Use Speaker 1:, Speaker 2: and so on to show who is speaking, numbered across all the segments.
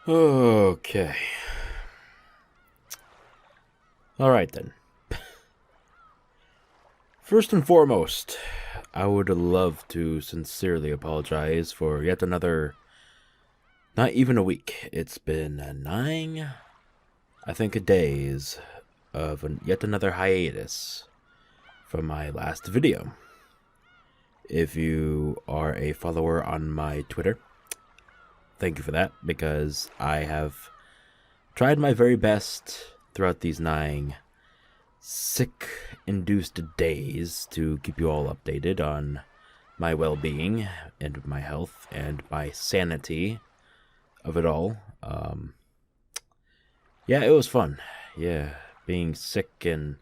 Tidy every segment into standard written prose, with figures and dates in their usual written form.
Speaker 1: Okay. Alright then. First and foremost, I would love to sincerely apologize for yet another, not even a week. It's been 9, I think, days of yet another hiatus from my last video. If you are a follower on my Twitter, thank you for that, because I have tried my very best throughout these 9 sick-induced days to keep you all updated on my well-being and my health and my sanity of it all. Yeah, it was fun. Yeah, being sick and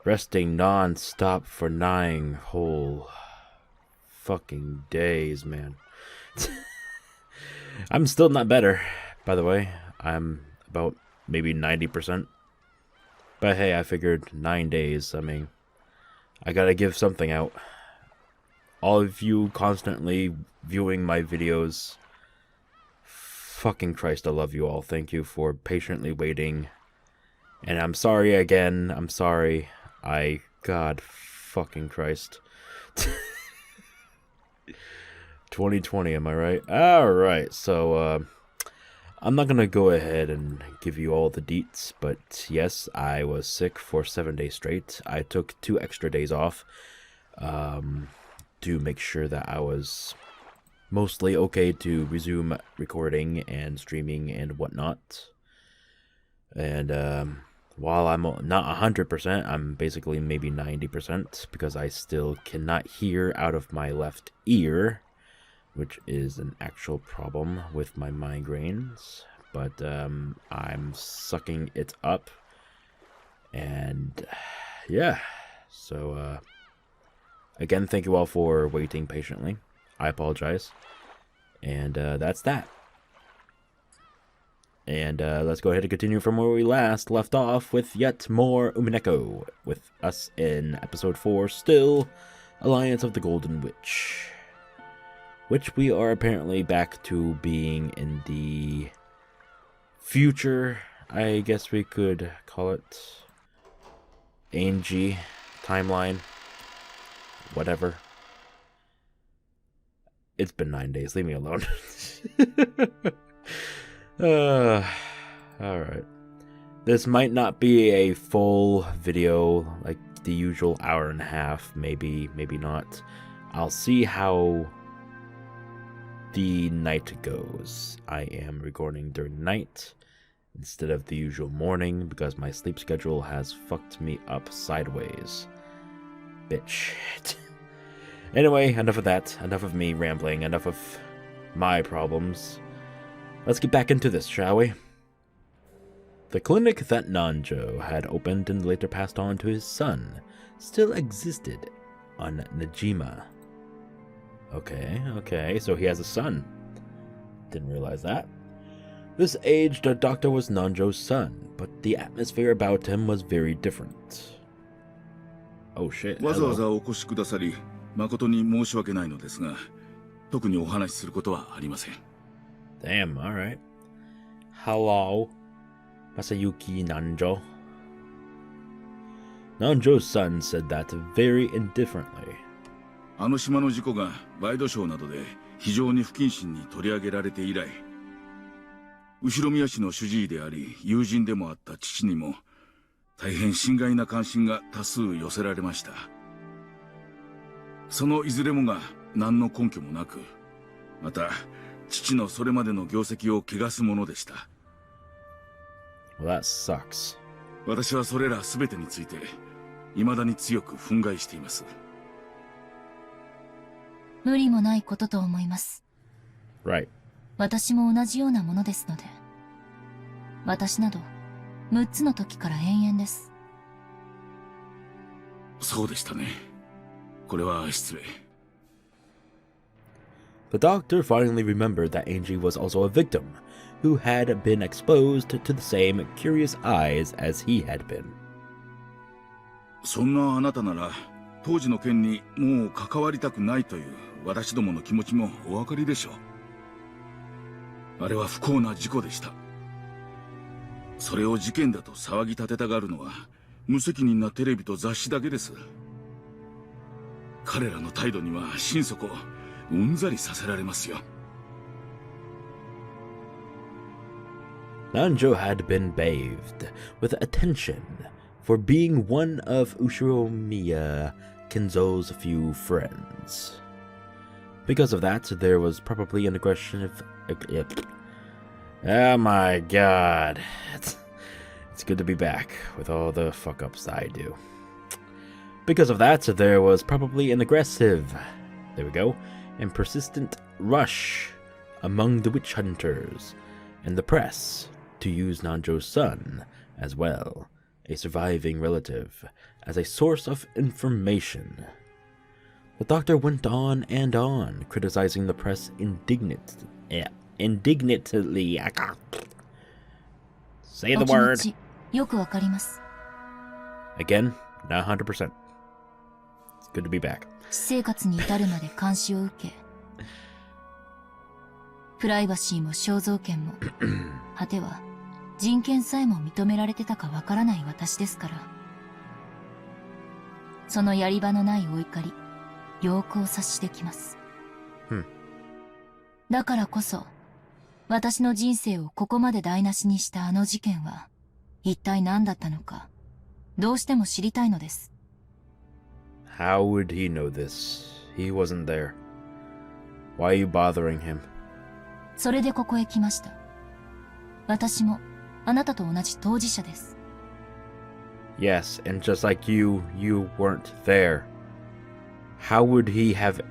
Speaker 1: resting non-stop for 9 whole fucking days, man. I'm still not better, by the way. I'm about maybe 90%. But hey, I figured 9 days. I mean, I gotta give something out. All of you constantly viewing my videos, fucking Christ, I love you all. Thank you for patiently waiting. And I'm sorry again. I'm sorry. God fucking Christ. 2020, am I right? Alright, so, I'm not gonna go ahead and give you all the deets, but yes, I was sick for 7 days straight. I took 2 extra days off, to make sure that I was mostly okay to resume recording and streaming and whatnot. And, while I'm not 100%, I'm basically maybe 90% because I still cannot hear out of my left ear, which is an actual problem with my migraines, but I'm sucking it up, and yeah, so again, thank you all for waiting patiently. I apologize, and that's that. And let's go ahead and continue from where we last left off with yet more Umineko, with us in episode 4, still Alliance of the Golden Witch. Which we are apparently back to being in the future, I guess we could call it. ANGE'S timeline. Whatever. It's been 9 days, leave me alone. Alright. This might not be a full video, like the usual hour and a half, maybe not. I'll see how the night goes. I am recording during night instead of the usual morning because my sleep schedule has fucked me up sideways. Bitch. Anyway, enough of that. Enough of me rambling. Enough of my problems. Let's get back into this, shall we? The clinic that Nanjo had opened and later passed on to his son still existed on Najima. Okay, so he has a son. Didn't realize that. This aged doctor was Nanjo's son, but the atmosphere about him was very different. Oh shit.
Speaker 2: わざわざお越しくださり、誠に申し訳ないのですが、特にお話しすることはありません。
Speaker 1: Damn, alright. Hello, Masayuki Nanjo. Nanjo's son said that very indifferently.
Speaker 2: あの島の事故がワイドショーなどで非常に不謹慎に取り上げられて以来、後宮氏の主治医であり友人でもあった父にも大変心外な関心が多数寄せられました。そのいずれもが何の根拠もなく、また父のそれまでの業績を汚すものでした。
Speaker 1: Well, that sucks.
Speaker 2: 私はそれら全てについて未だに強く憤慨しています。
Speaker 3: 無理もないことと思います。
Speaker 1: Right.
Speaker 3: 私も同じようなものですので。私など6つの時から延々です。
Speaker 2: そうでしたね。これは失礼。
Speaker 1: The doctor finally remembered that Angie was also a victim, who had been exposed to the same curious eyes as he had been.
Speaker 2: そんなあなたなら、当時の件にもう関わりたくないという私どもの気持ちもお分かりでしょう。あれは不幸な事故でした。それを事件だと騒ぎ立てたがるのは無責任なテレビと雑誌だけです。彼らの態度には心底うんざりさせられますよ。
Speaker 1: Nanjo had been bathed with attention for being one of Ushiromiya Kinzo's few friends. Because of that, there was probably an aggressive... Oh my god. It's good to be back with all the fuck-ups that I do. Because of that, there was probably an aggressive... There we go. And persistent rush among the witch hunters and the press to use Nanjo's son as well, a surviving relative, as a source of information. The doctor went on and on, criticizing the press indignantly. Say the word.
Speaker 3: よくわかります。
Speaker 1: Again, not 100%. It's good to be back.
Speaker 3: 私生活に至るまで監視を受け、プライバシーも肖像権も、果ては人権さえも認められてたかわからない私ですから。そのやり場のないお怒り、よくお察しできます。だからこそ、私の人生をここまで台無しにしたあの事件は、一体何だったのか、どうしても知りたいのです。
Speaker 1: How would he know this? He wasn't there. Why are you bothering him?
Speaker 3: それでここへ来ました。私もあなたと同じ当事者です。
Speaker 1: Yes, and just like you weren't there. How would he have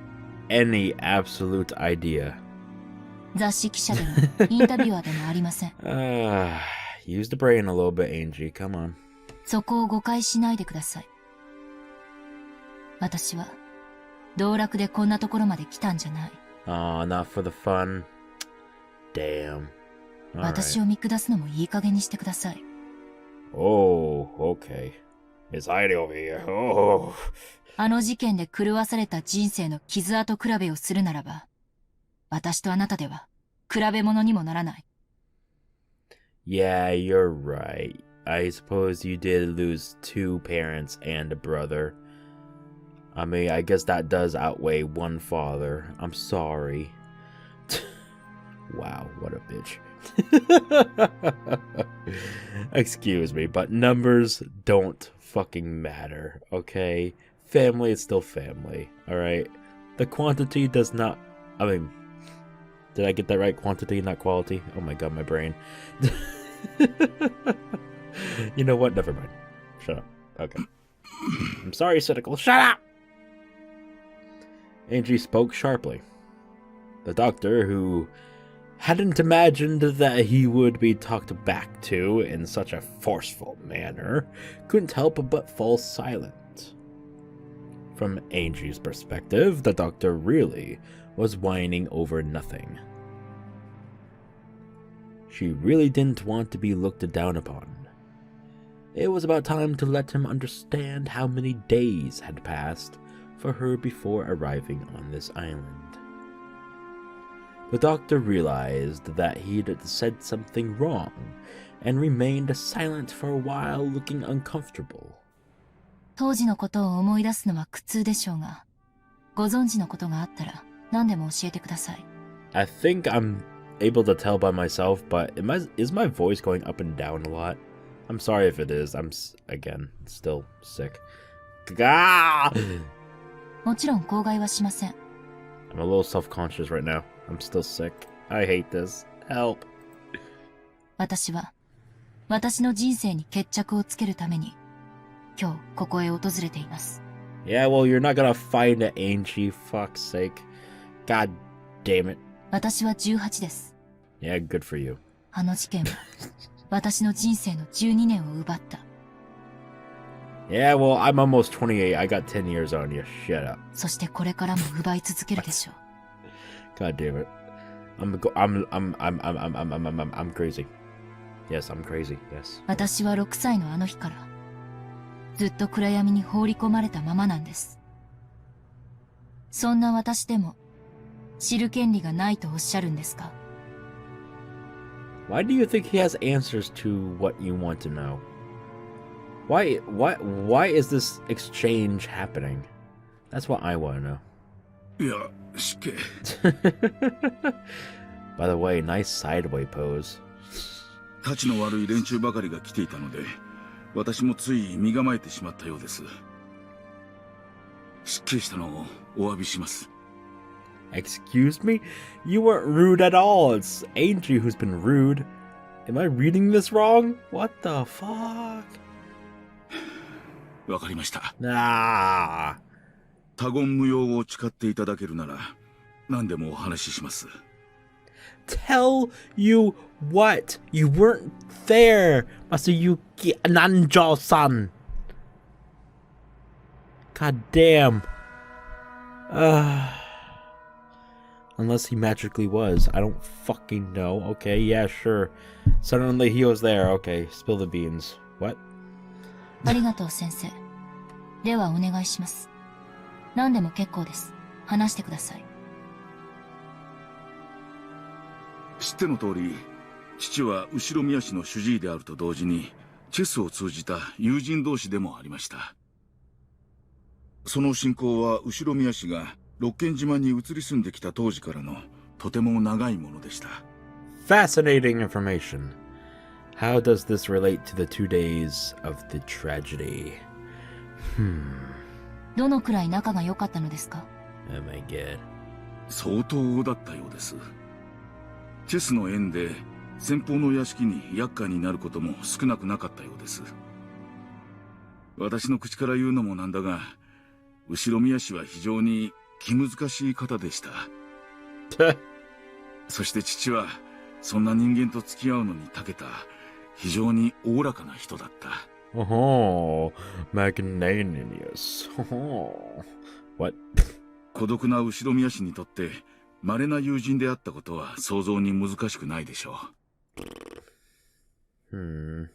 Speaker 1: any absolute idea?
Speaker 3: 雑誌記者でもインタビュアーでもありません。
Speaker 1: Use the brain a little bit, Angie. Come on.
Speaker 3: そこを誤解しないでください。私は道楽でこんなところまで来たんじゃない。
Speaker 1: Not for the fun. Damn.
Speaker 3: 私を見下すのもいい加減にしてください。
Speaker 1: Oh, okay. It's hiding over here. Oh.
Speaker 3: あの事件で狂わされた人生の傷跡比べをするならば、私とあなたでは比べ物にもならない。
Speaker 1: Yeah, you're right. I suppose you did lose 2 parents and a brother. I mean, I guess that does outweigh 1 father. I'm sorry. Wow, what a bitch. Excuse me, but numbers don't fucking matter, okay? Family is still family, alright? The quantity does not... I mean... Did I get that right? Quantity, not quality? Oh my god, my brain. You know what? Never mind. Shut up. Okay. I'm sorry, Sinikle. Shut up! Angie spoke sharply. The doctor, who hadn't imagined that he would be talked back to in such a forceful manner, couldn't help but fall silent. From Angie's perspective, the doctor really was whining over nothing. She really didn't want to be looked down upon. It was about time to let him understand how many days had passed for her before arriving on this island. The doctor realized that he'd said something wrong and remained silent for a while, looking uncomfortable.
Speaker 3: 当時のことを思い出すのは苦痛でしょうが、ご存知のことがあったら何でも教えてください。
Speaker 1: I think I'm able to tell by myself, but is my voice going up and down a lot? I'm sorry if it is. I'm, again, still sick. Ah!
Speaker 3: もちろん口外はしません。
Speaker 1: I'm a little self-conscious right now. I'm still sick. I hate this. Help.
Speaker 3: 私は、私の人生に決着をつけるために、今日ここへ訪れています。
Speaker 1: Yeah, well, you're not gonna find it, Angie. Fuck's sake. God damn it.
Speaker 3: 私は18です。
Speaker 1: Yeah, good for you.
Speaker 3: あの事件は、私の人生の12年を奪った。
Speaker 1: Yeah, well, I'm almost 28. I got 10 years on you. Shut up.
Speaker 3: そしてこれからも奪い続けるでしょう。
Speaker 1: God damn it. I'm crazy. Yes, I'm crazy. Yes.
Speaker 3: 私は6歳のあの日から、ずっと暗闇に放り込まれたままなんです。そんな私でも、知る権利がないとおっしゃるんですか？
Speaker 1: Why do you think he has answers to what you want to know? Why is this exchange happening? That's what I want to know.
Speaker 2: いや、死刑。
Speaker 1: By the way, nice sideway pose.
Speaker 2: たちの悪い連中ばかりが来ていたので、私もつい身構えてしまったようです。失敬したのをお詫びします。
Speaker 1: Excuse me? You weren't rude at all. It's Angie who's been rude. Am I reading this wrong? What the fuck?
Speaker 2: わかりました。
Speaker 1: Ah.
Speaker 2: 他言無用を誓っていただけるなら、何でもお話しします。
Speaker 1: Tell you what? You weren't there, Masayuki Nanjo-san. God damn. Unless he magically was. I don't fucking know. Okay, yeah, sure. Suddenly he was there. Okay, spill the beans. What?
Speaker 3: ありがとう先生。ではお願いします。何でも結構です。話してください。
Speaker 2: 知っての通り、父は後宮氏の主治医であると同時に、チェスを通じた友人同士でもありました。その親交は後宮氏が六軒島に移り住んできた当時からのとても長いものでした。
Speaker 1: Fascinating information. How does this relate to the 2 days of the tragedy?
Speaker 3: どのくらい仲が良かったのですか？
Speaker 1: Oh my god.
Speaker 2: 相当だったようです。チェスの縁で先方の屋敷に厄介になることも少なくなかったようです。私の口から言うのもなんだが、後宮氏は非常に気難しい方でした。そして父はそんな人間と付き合うのに長けた非常におおらかな人だった。
Speaker 1: Oh, magnanimous. Oh. What?
Speaker 2: 孤独な後宮氏にとって稀な友人であったことは想像に難しくないでしょ
Speaker 1: う。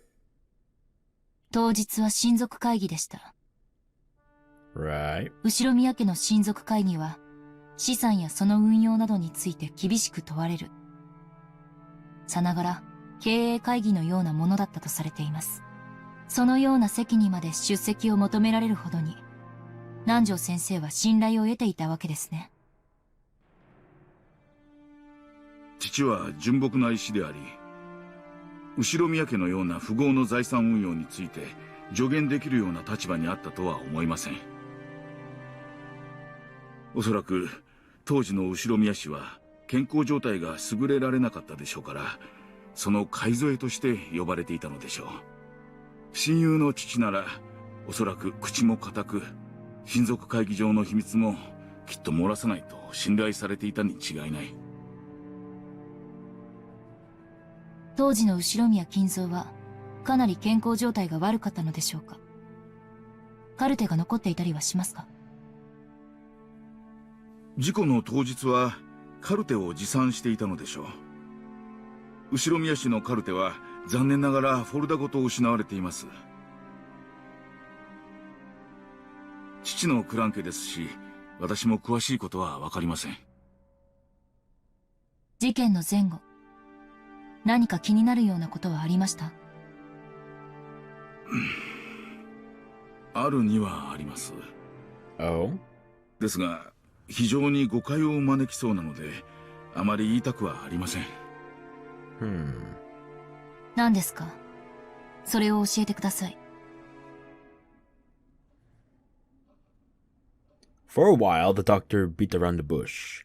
Speaker 3: 当日は親族会議でした。
Speaker 1: Right.
Speaker 3: 後宮家の親族会議は資産やその運用などについて厳しく問われる。さながら経営会議のようなものだったとされています。そのような席にまで出席を求められるほどに、南條先生は信頼を得ていたわけですね。
Speaker 2: 父は純朴な医師であり、後宮家のような富豪の財産運用について助言できるような立場にあったとは思いません。おそらく当時の後宮氏は健康状態が優れられなかったでしょうから、その買い添えとして呼ばれていたのでしょう。親友の父ならおそらく口も固く、親族会議上の秘密もきっと漏らさないと信頼されていたに違いない。
Speaker 3: 当時の後宮金蔵はかなり健康状態が悪かったのでしょうか？カルテが残っていたりはしますか？
Speaker 2: 事故の当日はカルテを持参していたのでしょう。後宮氏のカルテは残念ながらフォルダごと失われています。父のクラン家ですし、私も詳しいことはわかりません。
Speaker 3: 事件の前後、何か気になるようなことはありました？
Speaker 2: あるにはあります。
Speaker 1: Oh?
Speaker 2: ですが、非常に誤解を招きそうなので、あまり言いたくはありません。
Speaker 3: 何ですか？それを教えてください。
Speaker 1: For a while, the doctor beat around the bush.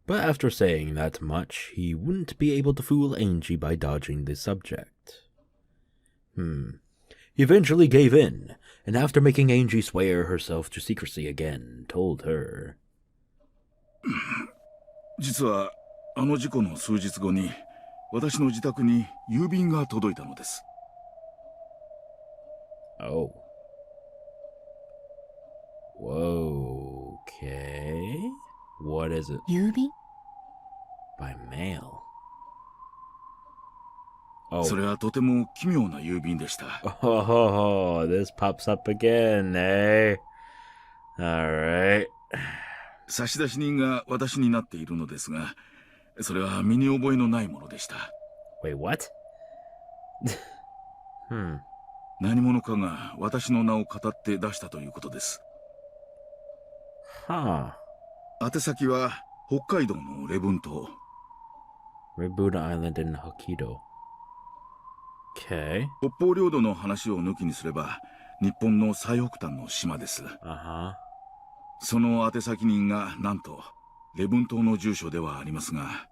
Speaker 1: But after saying that much, he wouldn't be able to fool Angie by dodging the subject. He eventually gave in, and after making Angie swear herself to secrecy again, told her.
Speaker 2: 実は、あの事故の数日後に、私の自宅に郵便が届いたのです。
Speaker 1: Oh. Whoa, okay. What is it?
Speaker 3: 郵便？
Speaker 1: By mail. Oh.
Speaker 2: それはとても奇妙な郵便でした。
Speaker 1: Oh, this pops up again, eh? Alright.
Speaker 2: 差出人が私になっているのですが、それは身に覚えのないものでした。
Speaker 1: Wait, what?
Speaker 2: 何者かが私の名を語って出したということです。
Speaker 1: Huh.
Speaker 2: 宛先は北海道の礼文島。
Speaker 1: Reboot Island in Hokkaido. Okay.
Speaker 2: 北方領土の話を抜きにすれば、日本の最北端の島です。
Speaker 1: Uh-huh.
Speaker 2: その宛先人がなんと礼文島の住所ではありますが、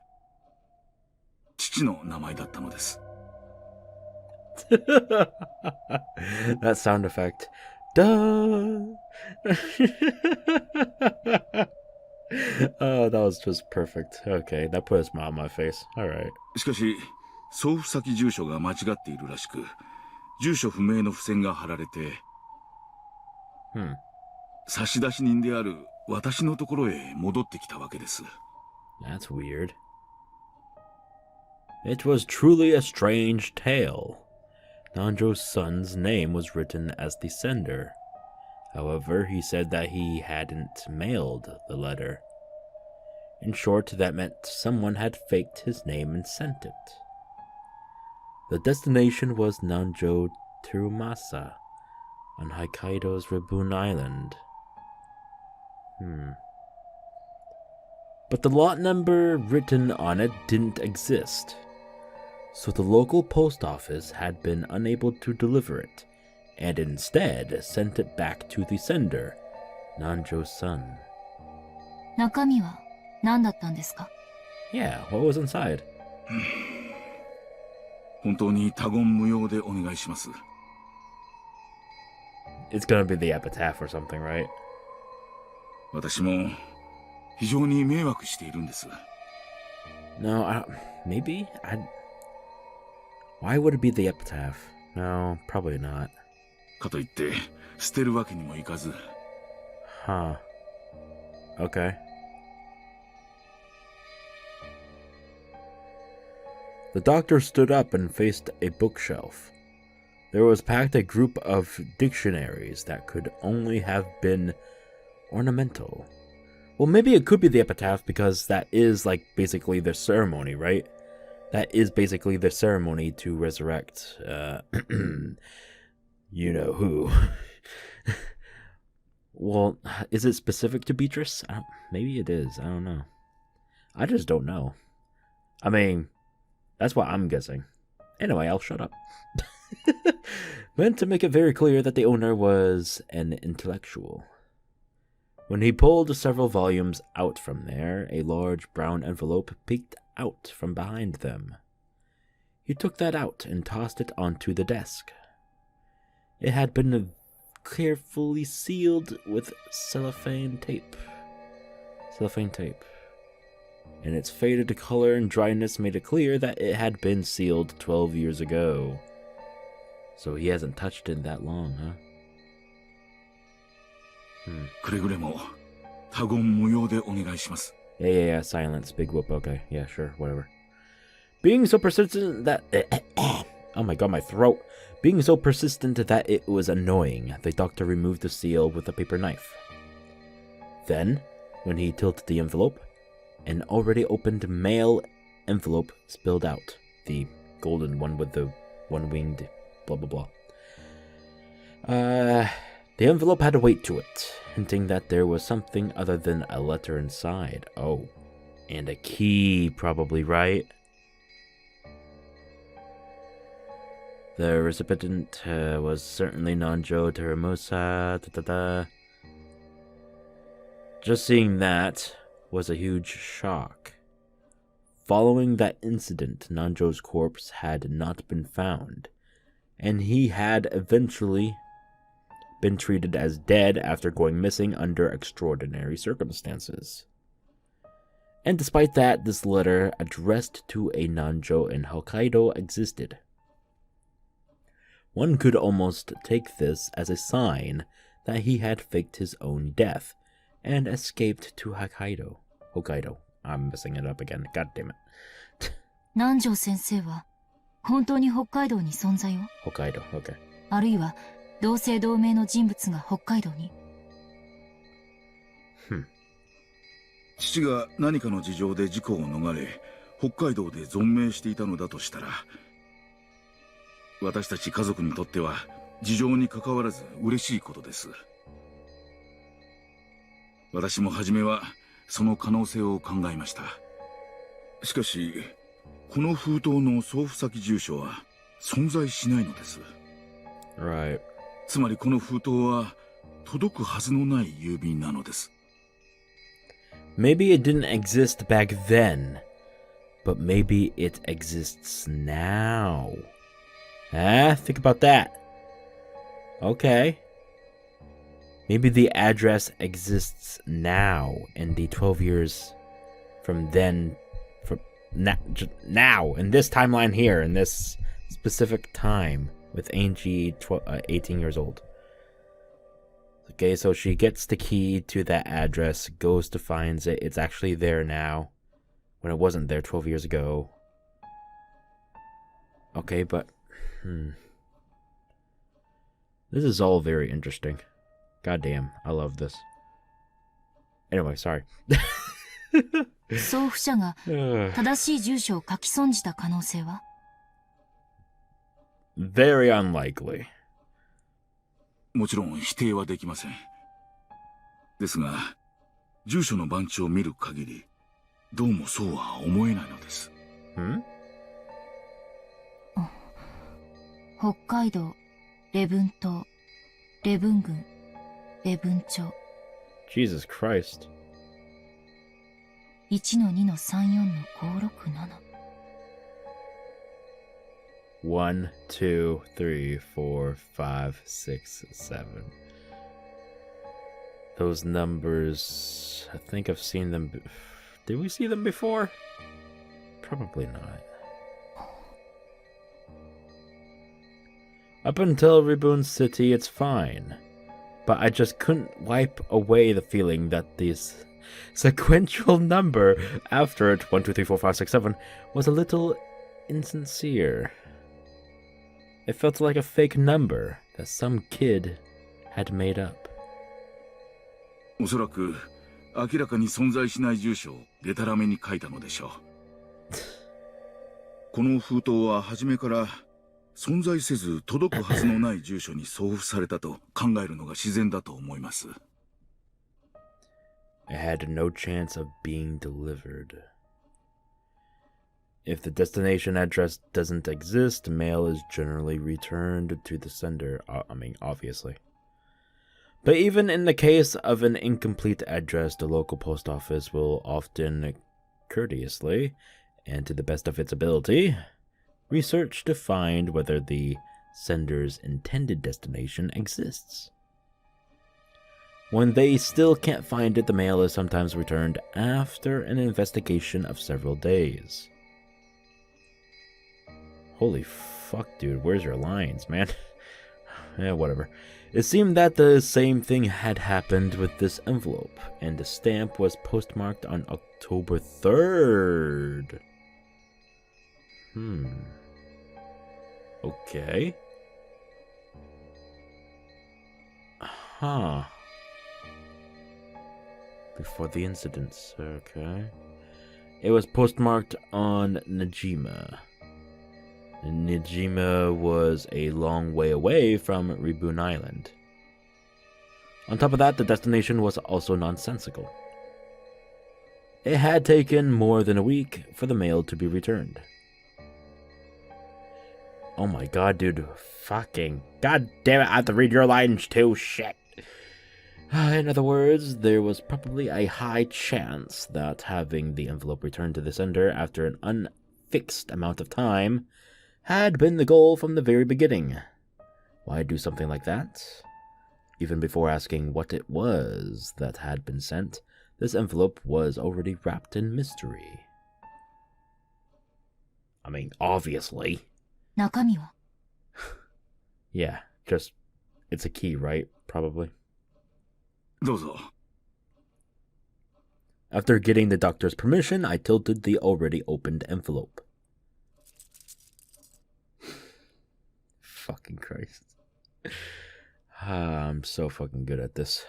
Speaker 2: 父の名前だったのです。
Speaker 1: That sound effect. Duh. Oh, that was just perfect. Okay, that put a smile on my face. All right.
Speaker 2: しかし、送付先住所が間違っているらしく、住所不明の付箋が貼られて、差出人である私のところへ戻ってきたわけです。
Speaker 1: That's weird. It was truly a strange tale. Nanjo's son's name was written as the sender. However, he said that he hadn't mailed the letter. In short, that meant someone had faked his name and sent it. The destination was Nanjo Terumasa on Hokkaido's Ribun Island. But the lot number written on it didn't exist. So the local post office had been unable to deliver it, and instead sent it back to the sender, Nanjo's son.
Speaker 3: 中身は何だったんですか？
Speaker 1: Yeah, what was inside?
Speaker 2: 本当に他言無用でお願いします。
Speaker 1: It's gonna be the epitaph or something, right?
Speaker 2: 私も非常に迷惑しているんです。
Speaker 1: No, maybe? Why would it be the epitaph? No, probably not.
Speaker 2: かといって捨てるわけにもいかず。
Speaker 1: Huh. Okay. The doctor stood up and faced a bookshelf. There was packed a group of dictionaries that could only have been ornamental. Well, maybe it could be the epitaph because that is like basically the ceremony, right? That is basically the ceremony to resurrect, you know who. Well, is it specific to Beatrice? Maybe it is. I don't know. I just don't know. I mean, that's what I'm guessing. Anyway, I'll shut up. Meant to make it very clear that the owner was an intellectual. When he pulled several volumes out from there, a large brown envelope peeked out from behind them. He took that out and tossed it onto the desk. It had been carefully sealed with cellophane tape. And its faded color and dryness made it clear that it had been sealed 12 years ago. So he hasn't touched it that long, huh?
Speaker 2: くれぐれも他言無用でお願いします。
Speaker 1: Yeah, silence, big whoop, okay. Yeah, sure, whatever. Being so persistent that... oh my god, my throat. Being so persistent that it was annoying, the doctor removed the seal with a paper knife. Then, when he tilted the envelope, an already opened mail envelope spilled out. The golden one with the one-winged blah blah blah. The envelope had a weight to it, hinting that there was something other than a letter inside. Oh, and a key, probably, right? The recipient was certainly Nanjo Terumusa. Just seeing that was a huge shock. Following that incident, Nanjo's corpse had not been found, and he had eventually been treated as dead after going missing under extraordinary circumstances. And despite that, this letter addressed to a Nanjo in Hokkaido existed. One could almost take this as a sign that he had faked his own death and escaped to Hokkaido. I'm messing it up again. God damn it.
Speaker 3: 南條先生は本当に北海道に存在を？
Speaker 1: Hokkaido, okay.
Speaker 3: あるいは同姓同名の人物が北海道に？
Speaker 2: 父が何かの事情で事故を逃れ、北海道で存命していたのだとしたら、私たち家族にとっては事情にかかわらず嬉しいことです。私も初めはその可能性を考えました。しかしこの封筒の送付先住所は存在しないのです。
Speaker 1: Right.
Speaker 2: つまりこの封筒は届くはずのない郵便なのです。
Speaker 1: Maybe it didn't exist back then, but maybe it exists now. Think about that. Okay. Maybe the address exists now in the 12 years from then, from now, in this timeline here, in this specific time, with Angie 18 years old. Okay, so she gets the key to that address, goes to finds it. It's actually there now, when it wasn't there 12 years ago. Okay, but this is all very interesting. Goddamn, I love this. Anyway, sorry.
Speaker 3: 送付者が正しい住所を書き損じた可能性は？
Speaker 1: Very unlikely.
Speaker 2: もちろん否定はできません。ですが、住所の番地を見る限り、どうもそうは思えないのです。
Speaker 3: 北海道、礼文島、礼文郡、礼文町。
Speaker 1: Jesus Christ.
Speaker 3: 1-2-34-567。1,
Speaker 1: 2, 3, 4, 5, 6, 7. Those numbers, I think I've seen them. Did we see them before? Probably not. Up until Riboon City, it's fine. But I just couldn't wipe away the feeling that this sequential number after it, 1, 2, 3, 4, 5, 6, 7, was a little insincere. It felt like a fake number that some kid had made up.
Speaker 2: おそらく明らかに存在しない住所をデタラメに書いたのでしょう。この封筒は初めから存在せず届くはずのない住所に送付されたと考えるのが自然だと思います。
Speaker 1: It had no chance of being delivered. If the destination address doesn't exist, mail is generally returned to the sender. Obviously. But even in the case of an incomplete address, the local post office will often courteously, and to the best of its ability, research to find whether the sender's intended destination exists. When they still can't find it, the mail is sometimes returned after an investigation of several days. Holy fuck, dude, where's your lines, man? Whatever. It seemed that the same thing had happened with this envelope, and the stamp was postmarked on October 3rd. Okay. Huh. Before the incidents, okay. It was postmarked on Najima. Najima was a long way away from Riboon Island. On top of that, the destination was also nonsensical. It had taken more than a week for the mail to be returned. Oh my god, dude. Fucking god damn it, I have to read your lines too, shit. In other words, there was probably a high chance that having the envelope returned to the sender after an unfixed amount of time had been the goal from the very beginning. Why do something like that? Even before asking what it was that had been sent, this envelope was already wrapped in mystery. I mean, obviously.
Speaker 3: 中身は？
Speaker 1: Yeah, just, it's a key, right? Probably.
Speaker 2: どうぞ。
Speaker 1: After getting the doctor's permission, I tilted the already opened envelope. Fucking Christ. I'm so fucking good at this.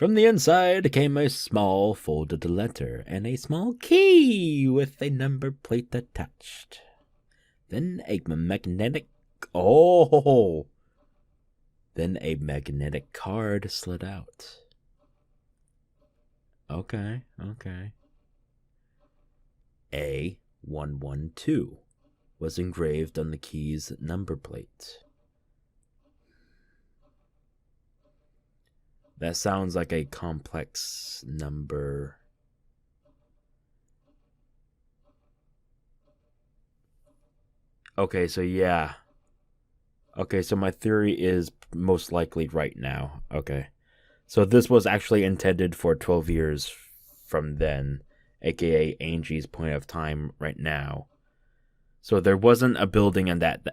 Speaker 1: From the inside came a small folded letter and a small key with a number plate attached. Then a magnetic card slid out. Okay. A112 was engraved on the key's number plate. That sounds like a complex number. Okay, so yeah. Okay, so my theory is most likely right now. Okay. So this was actually intended for 12 years from then, aka ANGE'S point of time right now. So there wasn't a building at that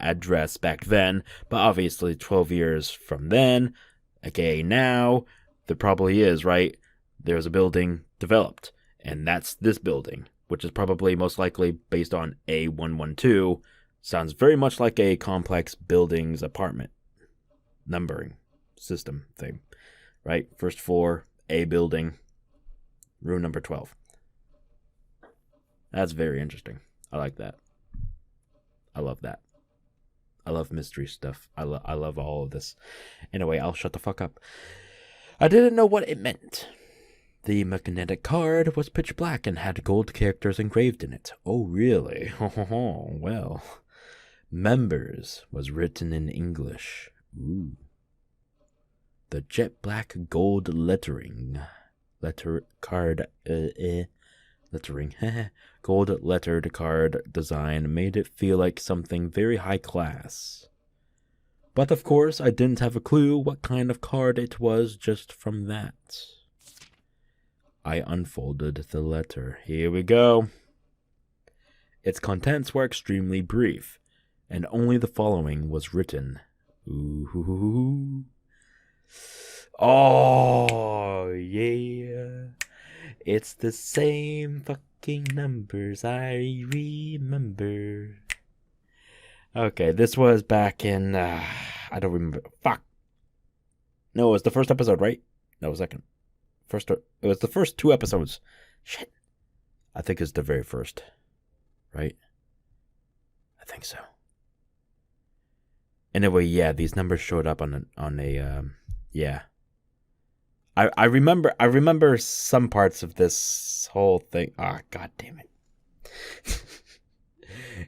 Speaker 1: address back then, but obviously 12 years from then, aka now, there probably is, right? There's a building developed, and that's this building, which is probably most likely based on A112. Sounds very much like a complex building's apartment numbering system thing, right? First floor, A building, room number 12. That's very interesting. I like that. I love that. I love mystery stuff. I love all of this. Anyway, I'll shut the fuck up. I didn't know what it meant. The magnetic card was pitch black and had gold characters engraved in it. Oh, really? Well, members was written in English. Ooh. The jet black gold lettering. Gold lettered card design made it feel like something very high class. But of course, I didn't have a clue what kind of card it was just from that. I unfolded the letter. Here we go. Its contents were extremely brief, and only the following was written. Ooh. Oh, yeah. It's the same fucking numbers I remember. Okay, this was back in, I don't remember. Fuck. No, it was the first episode, right? No, second. It was the first 2 episodes. Shit. I think it's the very first. Right? I think so. Anyway, yeah, these numbers showed up on a yeah. I remember some parts of this whole thing. Ah, god damn it.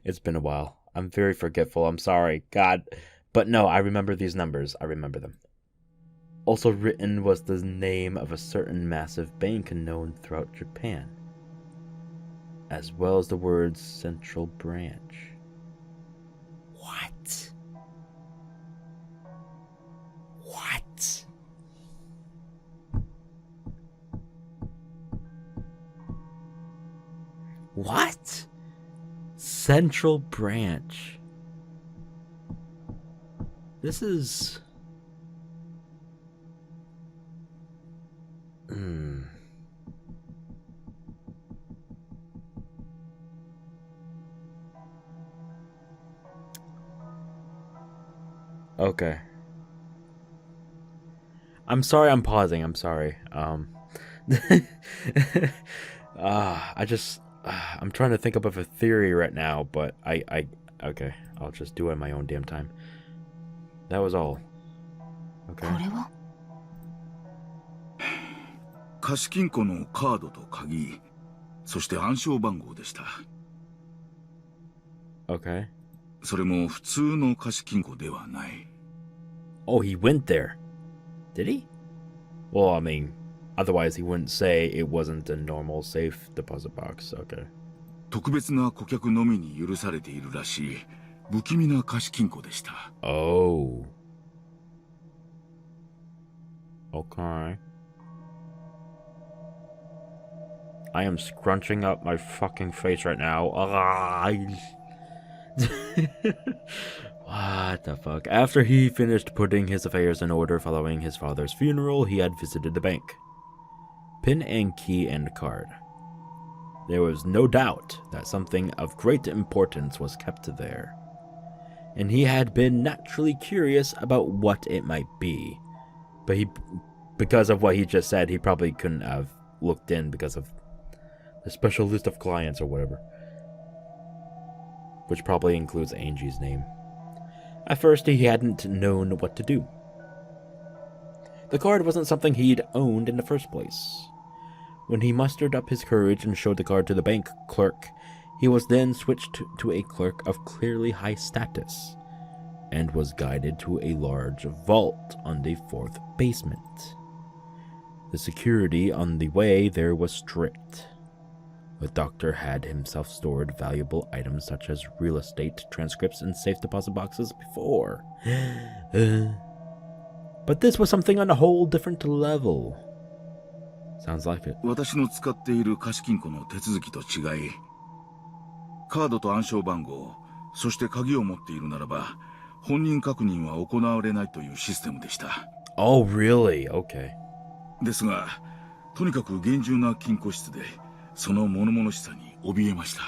Speaker 1: It's been a while. I'm very forgetful. I'm sorry. God. But no, I remember these numbers. I remember them. Also written was the name of a certain massive bank known throughout Japan, as well as the words Central Branch. What? What? What? Central Branch. This is... Okay. I'm sorry I'm pausing. I'm sorry. I'm trying to think up of a theory right now, but okay. I'll just do it in my own damn time. That was all. Okay.
Speaker 2: 貸金庫のカードと鍵、そして暗証番号でした。
Speaker 1: Okay.
Speaker 2: それも普通の貸金庫ではない。
Speaker 1: Oh, he went there. Did he? Well, I mean, otherwise he wouldn't say it wasn't a normal safe deposit box. Okay.
Speaker 2: 特別な顧客のみに許されているらしい不気味な貸金庫でした。
Speaker 1: Oh. Okay. I am scrunching up my fucking face right now. What the fuck? After he finished putting his affairs in order following his father's funeral, he had visited the bank. Pin and key and card. There was no doubt that something of great importance was kept there, and he had been naturally curious about what it might be. But because of what he just said, he probably couldn't have looked in because of the special list of clients or whatever. Which probably includes Ange's name. At first, he hadn't known what to do. The card wasn't something he'd owned in the first place. When he mustered up his courage and showed the card to the bank clerk, he was then switched to a clerk of clearly high status, and was guided to a large vault on the 4th basement. The security on the way there was strict. The doctor had himself stored valuable items such as real estate, transcripts, and safe deposit boxes before. But this was something on a whole different level. Sounds like it.
Speaker 2: 私の使っている貸金庫の手続きと違い、カードと暗証番号、そして鍵を持っているならば、本人確認は行われないというシステムでした。
Speaker 1: Oh, really? Okay.
Speaker 2: ですが、とにかく厳重な金庫室で、その物々しさに怯えました。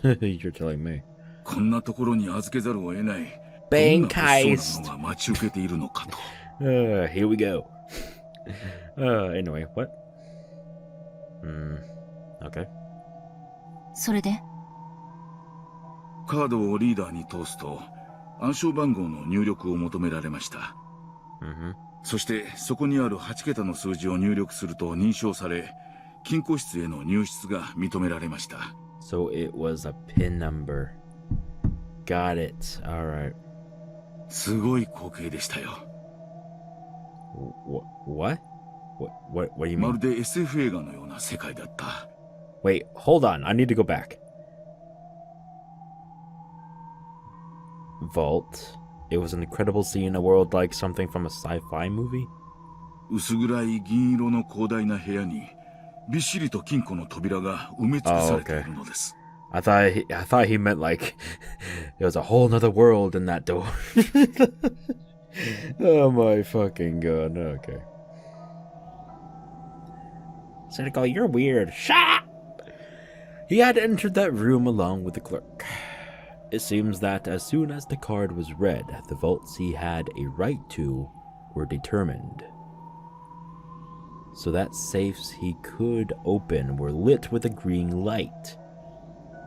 Speaker 1: You're telling me.
Speaker 2: こんなところに預けざるを得ない。
Speaker 1: Bank
Speaker 2: どんな物騒
Speaker 1: heist.
Speaker 2: なものが待ち受けているのかと。
Speaker 1: Here we go. Anyway, what? Okay.
Speaker 3: それで
Speaker 2: カードをリーダーに通すと、暗証番号の入力を求められました。そしてそこにある8桁の数字を入力すると認証され、金庫室への入室が認められました。
Speaker 1: So it was a PIN number. Got it. Alright.
Speaker 2: すごい光景でしたよ。
Speaker 1: What? What do you
Speaker 2: ま
Speaker 1: mean?
Speaker 2: るで SF 映画のような世界だった。
Speaker 1: Wait, hold on. I need to go back. Vault. It was an incredible scene, a world like something from a sci-fi movie?
Speaker 2: 薄暗い銀色の広大な部屋に、びっしりと金庫の扉が埋め尽くされているのです。
Speaker 1: I thought he meant like there was a whole nother world in that door. Oh my fucking god. Okay. Sinikle, you're weird. Shut up! He had entered that room along with the clerk. It seems that as soon as the card was read, the vaults he had a right to were determined. So that safes he could open were lit with a green light,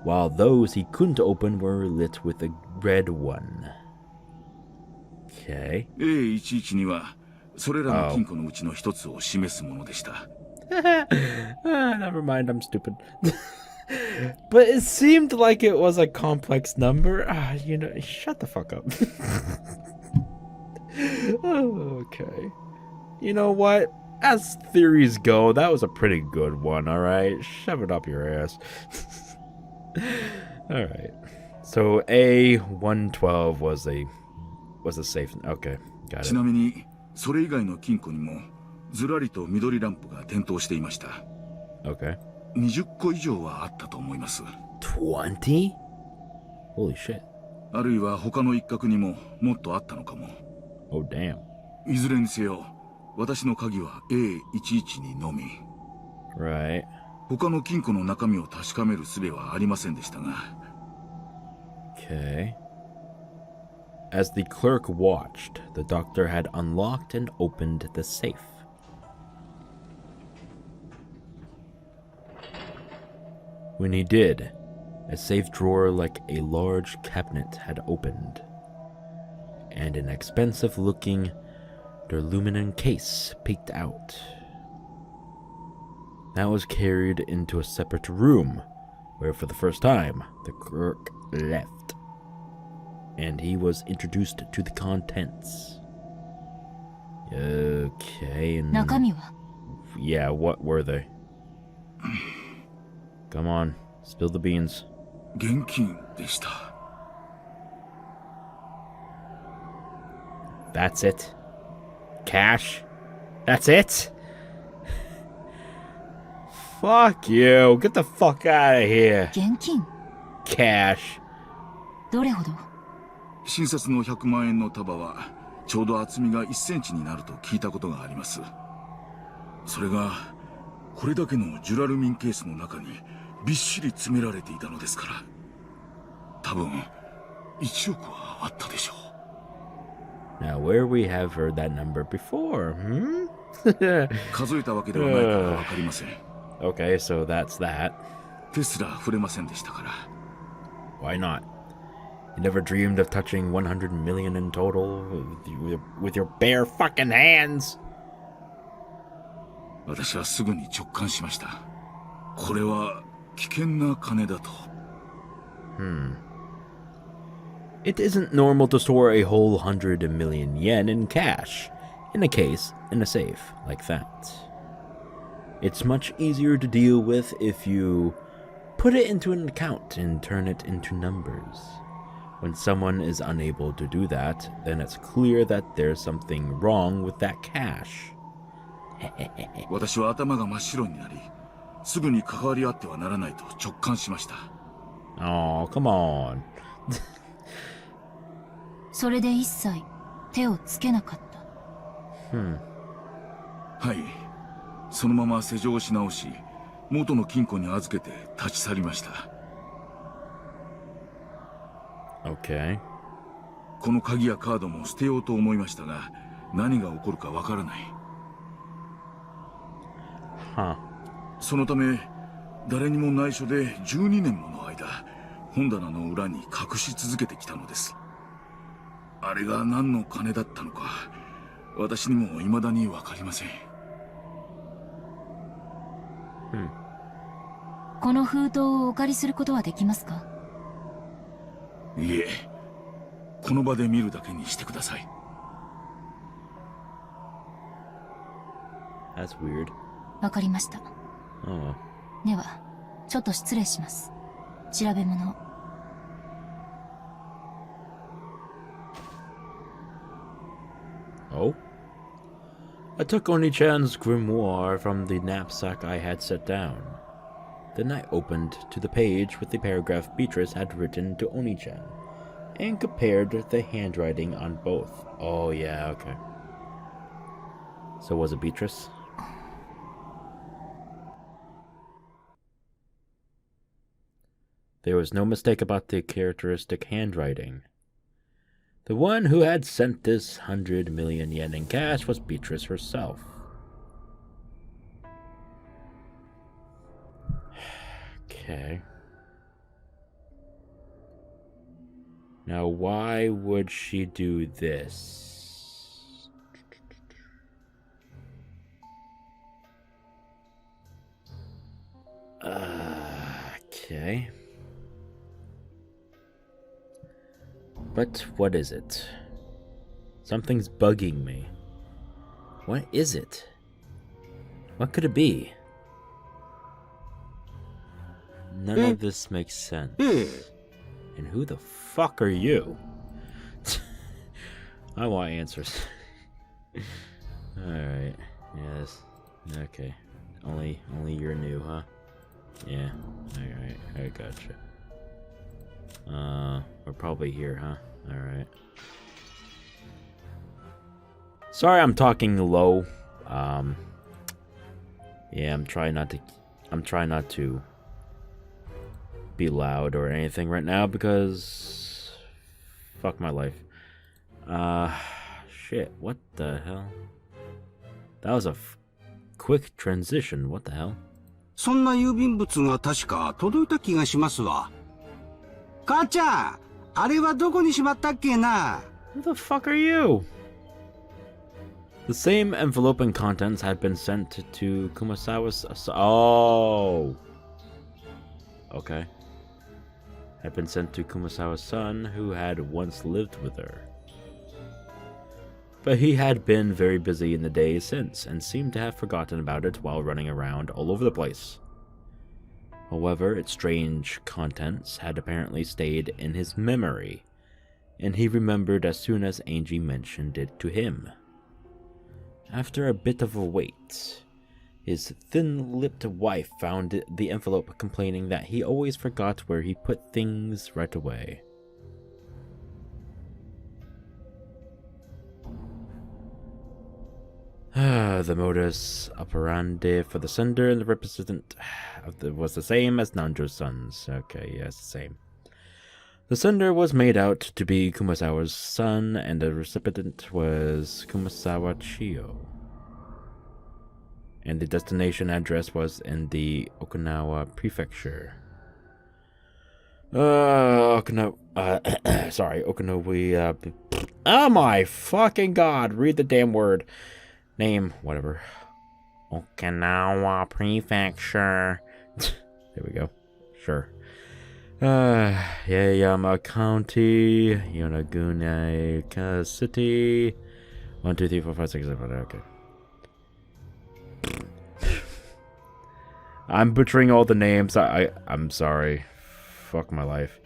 Speaker 1: while those he couldn't open were lit with a red one. Okay.
Speaker 2: A11 には、それらの金庫のうちの一つを示すものでした。
Speaker 1: Never mind, I'm stupid. But it seemed like it was a complex number. Shut the fuck up. Okay. You know what? As theories go, that was a pretty good one, alright? Shove it up your ass. Alright. So A112 was a safe. Okay, got it.
Speaker 2: ちなみに、それ以外の金庫にも、ずらりと緑ランプが点灯していました。
Speaker 1: Okay.
Speaker 2: 20個以上はあったと思います。
Speaker 1: 20? Holy shit.
Speaker 2: あるいは他の一角にももっとあったのかも。
Speaker 1: Oh, damn.
Speaker 2: いずれにせよ、私の鍵は A11 にのみ。
Speaker 1: Right.
Speaker 2: 他の金庫の中身を確かめる術はありませんでしたが。
Speaker 1: Okay. As the clerk watched, the doctor had unlocked and opened the safe. When he did, a safe drawer like a large cabinet had opened, and an expensive-looking duralumin case peeked out. That was carried into a separate room, where for the first time, the clerk left, and he was introduced to the contents. Okay, and...
Speaker 3: 中身は
Speaker 1: Yeah, what were they? Come on, spill the beans.
Speaker 2: 現金でした。
Speaker 1: That's it? Cash? That's it? Fuck you. Get the fuck out of here.
Speaker 3: 現金
Speaker 1: Cash.
Speaker 3: どれほど
Speaker 2: 新札の100万円の束はちょうど厚みが1センチになると聞いたことがあります。それがこれだけのジュラルミンケースの中にびっしり詰められていたのですから、多分1億はあったでしょう。
Speaker 1: Now, where we have heard that number before, hmm?
Speaker 2: 数えたわけではないからわかりません。
Speaker 1: Okay, so that's that.
Speaker 2: 手すら触れませんでしたから。
Speaker 1: Why not? You never dreamed of touching 100 million in total with your bare fucking hands?
Speaker 2: 私はすぐに直感しました。これは危険な金だと。
Speaker 1: It isn't normal to store a whole 100 million yen in cash, in a case, in a safe, like that. It's much easier to deal with if you put it into an account and turn it into numbers. When someone is unable to do that, then it's clear that there's something wrong with that cash.
Speaker 2: 私は頭が真っ白になり、すぐに関わり合ってはならないと直感しました。
Speaker 1: Oh, come on.
Speaker 3: それで一切手をつけなかった。
Speaker 2: はい。そのまま施錠し直し、元の金庫に預けて立ち去りました。
Speaker 1: Okay.
Speaker 2: この鍵やカードも捨てようと思いましたが、何が起こるかわからない。
Speaker 1: Huh.
Speaker 2: そのため、誰にも内緒で12年もの間、本棚の裏に隠し続けてきたのです。あれが何の金だったのか、私にも未だにわかりません。
Speaker 3: この封筒をお借りすることはできますか？
Speaker 2: いえ、この場で見るだけにしてください。
Speaker 1: That's weird.
Speaker 3: わかりました。
Speaker 1: Oh.
Speaker 3: では、ちょっと失礼します。調べ物を。
Speaker 1: Oh? I took Oni-chan's grimoire from the knapsack I had set down. Then I opened to the page with the paragraph Beatrice had written to Oni-chan, and compared the handwriting on both. Oh yeah, okay. So was it Beatrice? There was no mistake about the characteristic handwriting. The one who had sent this 100 million yen in cash was Beatrice herself. Okay. Now, why would she do this? Okay. But what is it? Something's bugging me. What is it? What could it be? None of this makes sense. And who the fuck are you? I want answers. Alright. Yes. Okay. Only you're new, huh? Yeah. Alright. I gotcha. We're probably here, huh? Alright. Sorry I'm talking low. Yeah, I'm trying not to be loud or anything right now because fuck my life. Shit, what the hell? That was a quick transition. What the hell?
Speaker 4: そんな郵便物が確か届いた気がしますわ。母ちゃん、あれはどこにしまったっけな？
Speaker 1: Who the fuck are you? The same envelope and contents had been sent to Kumasawa's. Oh. Okay. Had been sent to Kumasawa's son, who had once lived with her. But he had been very busy in the days since, and seemed to have forgotten about it while running around all over the place. However, its strange contents had apparently stayed in his memory, and he remembered as soon as Angie mentioned it to him. After a bit of a wait, his thin-lipped wife found the envelope, complaining that he always forgot where he put things right away. The modus operandi for the sender and the representative was the same as Nanjo's son's. Okay, yes, the same. The sender was made out to be Kumasawa's son, and the recipient was Kumasawa Chiyo. And the destination address was in the Okinawa prefecture. Okinawa. Oh my fucking god! Read the damn word. Name, whatever. Okinawa prefecture. There we go. Sure. Yama County, Yonaguni City. 1, 2, 3, 4, 5, 6, 7, okay. I'm butchering all the names. I'm sorry. Fuck my life.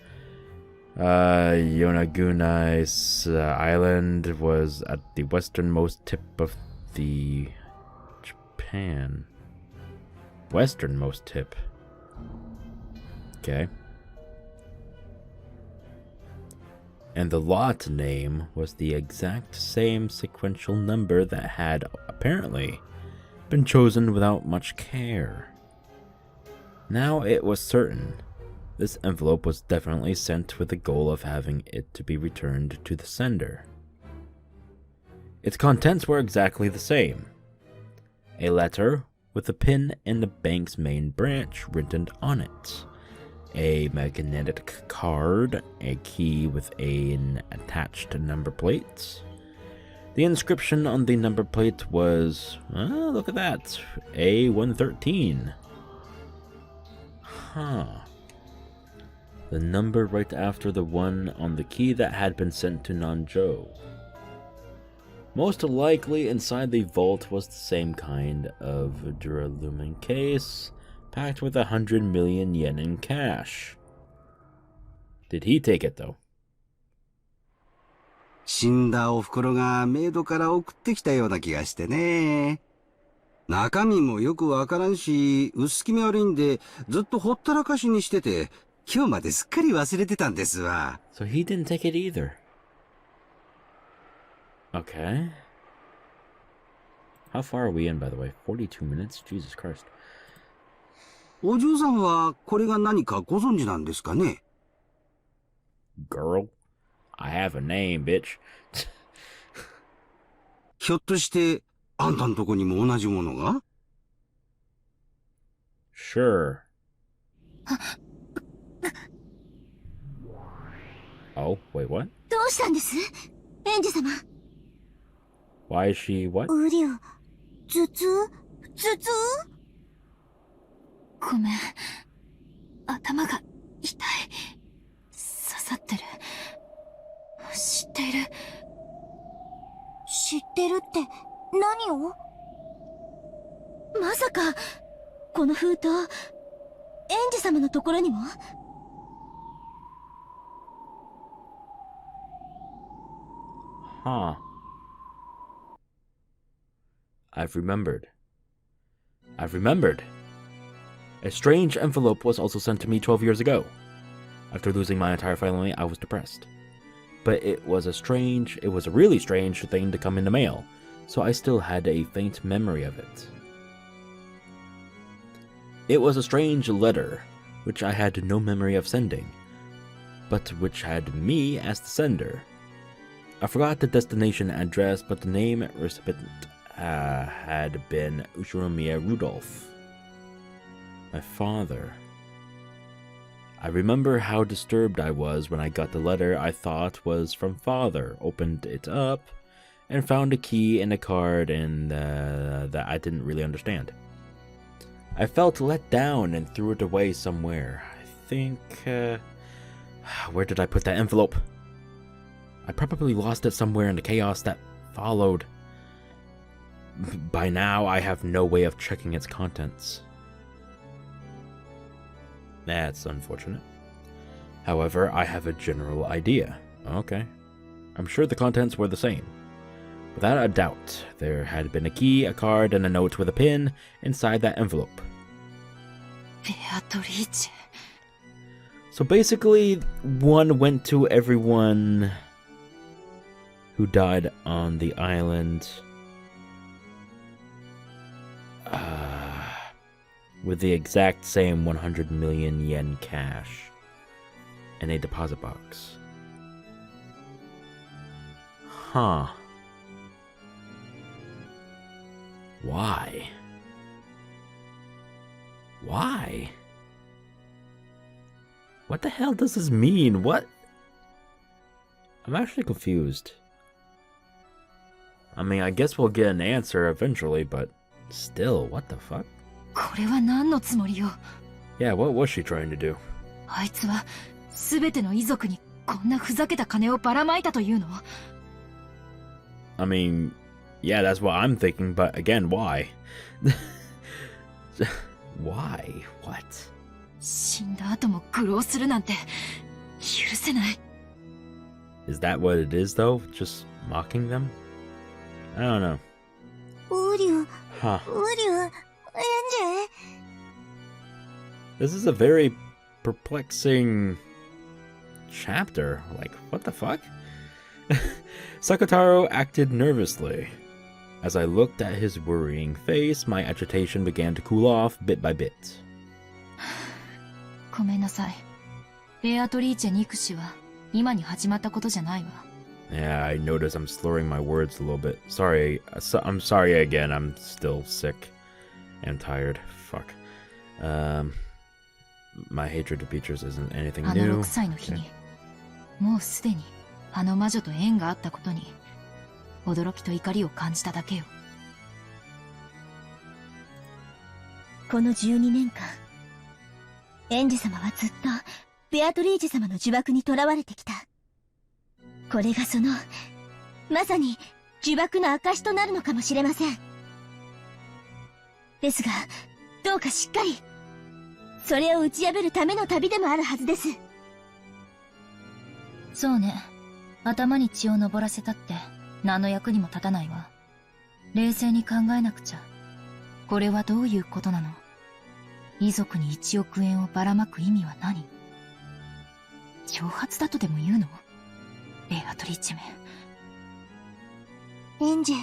Speaker 1: Yonagunai's island was at the westernmost tip of the Japan. Westernmost tip. Okay. And the lot name was the exact same sequential number that had apparently been chosen without much care. Now it was certain this envelope was definitely sent with the goal of having it to be returned to the sender. Its contents were exactly the same. A letter with a pin in the bank's main branch written on it. A magnetic card, a key with an attached number plate. The inscription on the number plate was, look at that, A113. Huh. The number right after the one on the key that had been sent to Nanzhou. Most likely inside the vault was the same kind of duralumin case, packed with 100 million yen in cash. Did he take it though?
Speaker 4: 死んだお袋がメイドから送ってきたような気がしてね。中身もよくわからんし、薄気味悪いんで、ずっとほったらかしにしてて、今日まですっかり忘れてたんですわ。
Speaker 1: So he didn't take it either. Okay. How far are we in, by the way? 42 minutes? Jesus Christ.
Speaker 4: お嬢さんはこれが何かご存知なんですかね?
Speaker 1: Girl, I have a name, bitch.
Speaker 4: ひょっとして、あんたんとこにも同じものが?
Speaker 1: Sure. Oh, wait, what?
Speaker 5: どうしたんです？エンジ様。
Speaker 1: Why is she what?
Speaker 5: うりゃ、頭痛？
Speaker 3: ごめん。頭が痛い。刺さってる。知っている。
Speaker 5: 知ってるって何を？まさか、この封筒、エンジ様のところにも
Speaker 1: ？Huh. I've remembered. A strange envelope was also sent to me 12 years ago. After losing my entire family, I was depressed. But it was a really strange thing to come in the mail, so I still had a faint memory of it. It was a strange letter, which I had no memory of sending, but which had me as the sender. I forgot the destination address, but the name recipient had been Ushiromiya Rudolph, my father. I remember how disturbed I was when I got the letter I thought was from father, opened it up, and found a key and a card and that I didn't really understand. I felt let down and threw it away somewhere. I think, where did I put that envelope? I probably lost it somewhere in the chaos that followed. By now, I have no way of checking its contents. That's unfortunate. However, I have a general idea. Okay. I'm sure the contents were the same. Without a doubt, there had been a key, a card, and a note with a pin inside that envelope.
Speaker 3: Beatrice.
Speaker 1: So basically, one went to everyone who died on the island with the exact same 100 million yen cash. in a deposit box. Huh. Why? Why? What the hell does this mean? What? I'm actually confused. I mean, I guess we'll get an answer eventually, but still, what the fuck?
Speaker 3: これは何のつもりよ。
Speaker 1: Yeah, what was she trying to do?
Speaker 3: あいつは全ての遺族にこんなふざけた金をばらまいたというの？
Speaker 1: I mean, yeah, that's what I'm thinking, but again, why? Why? What?
Speaker 3: 死んだ後も愚弄するなんて許せない。
Speaker 1: Is that what it is, though? Just mocking them? I don't know.
Speaker 5: ウリュ、
Speaker 1: Huh.
Speaker 5: ウリュ、エンジェ。
Speaker 1: This is a very perplexing chapter. Like, what the fuck? Sakataro acted nervously. As I looked at his worrying face, my agitation began to cool off bit by bit.
Speaker 3: ごめんなさい。ベアトリーチェ憎しは今に始まったことじゃないわ。
Speaker 1: Yeah, I notice I'm slurring my words a little bit. Sorry, I'm sorry again. I'm still sick and tired. Fuck. My hatred of Beatrice isn't anything
Speaker 3: あの
Speaker 1: new.
Speaker 3: 6歳の日に、もうすでにあの魔女と縁があったことに驚きと怒りを感じただけよ。
Speaker 5: この12年間、エンジェ様はずっとベアトリーチェ様の呪縛に囚われてきた。これがその、まさに呪縛の証となるのかもしれません。ですが、どうかしっかり、それを打ち破るための旅でもあるはずです。
Speaker 3: そうね。頭に血を昇らせたって何の役にも立たないわ。冷静に考えなくちゃ。これはどういうことなの？遺族に1億円をばらまく意味は何？挑発だとでも言うの？ベアトリーチェめ。
Speaker 5: エンジェ、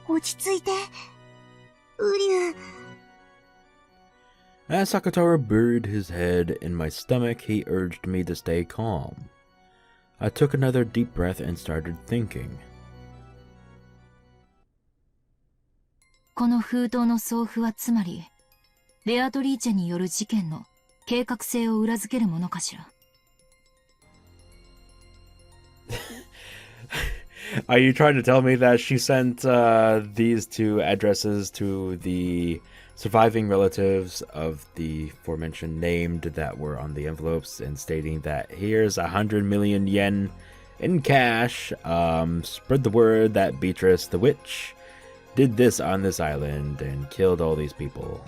Speaker 5: 落ち着いて。ウリュ。
Speaker 1: As Sakataro buried his head in my stomach, he urged me to stay calm. I took another deep breath and started thinking.
Speaker 3: この封筒の送付はつまり、ベアトリーチェによる事件の計画性を裏付けるものかしら。
Speaker 1: Are you trying to tell me that she sent these two addresses to the surviving relatives of the aforementioned named that were on the envelopes and stating that here's 100 million yen in cash, spread the word that Beatrice the witch did this on this island and killed all these people?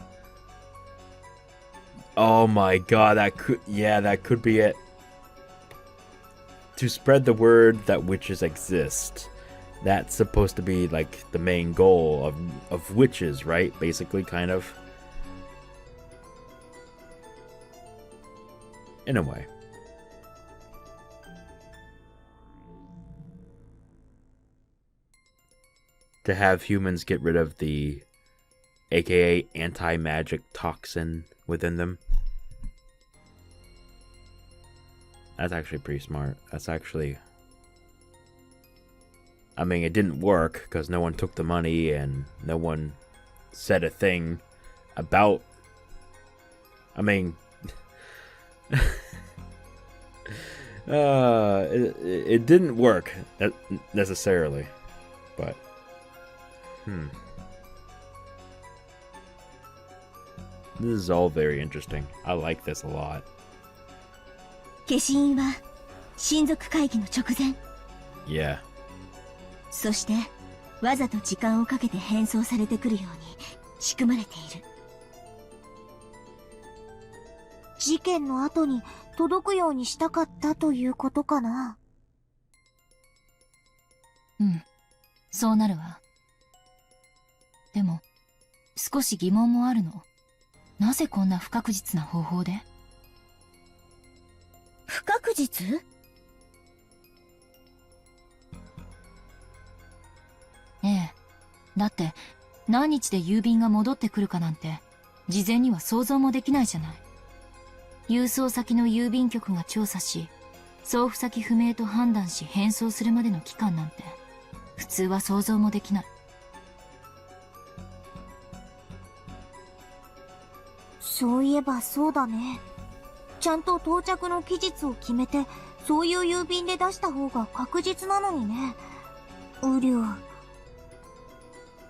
Speaker 1: Oh my god, that could be it. To spread the word that witches exist. That's supposed to be like the main goal of witches, right? Basically, kind of. In a way. To have humans get rid of the aka anti-magic toxin within them. That's actually pretty smart. That's actually... I mean, it didn't work because no one took the money and no one said a thing about... I mean... it didn't work necessarily, but... This is all very interesting. I like this a lot.
Speaker 5: 消印は親族会議の直前。
Speaker 1: Yeah.
Speaker 5: そしてわざと時間をかけて返送されてくるように仕組まれている。事件の後に届くようにしたかったということかな。
Speaker 3: うん、そうなるわ。でも少し疑問もあるの。なぜこんな不確実な方法で？
Speaker 5: 不確実？
Speaker 3: ええ。だって何日で郵便が戻ってくるかなんて事前には想像もできないじゃない。郵送先の郵便局が調査し送付先不明と判断し返送するまでの期間なんて普通は想像もできない。
Speaker 5: そういえばそうだね。ちゃんと到着の期日を決めて、そういう郵便で出した方が確実なのにね。うりゅう。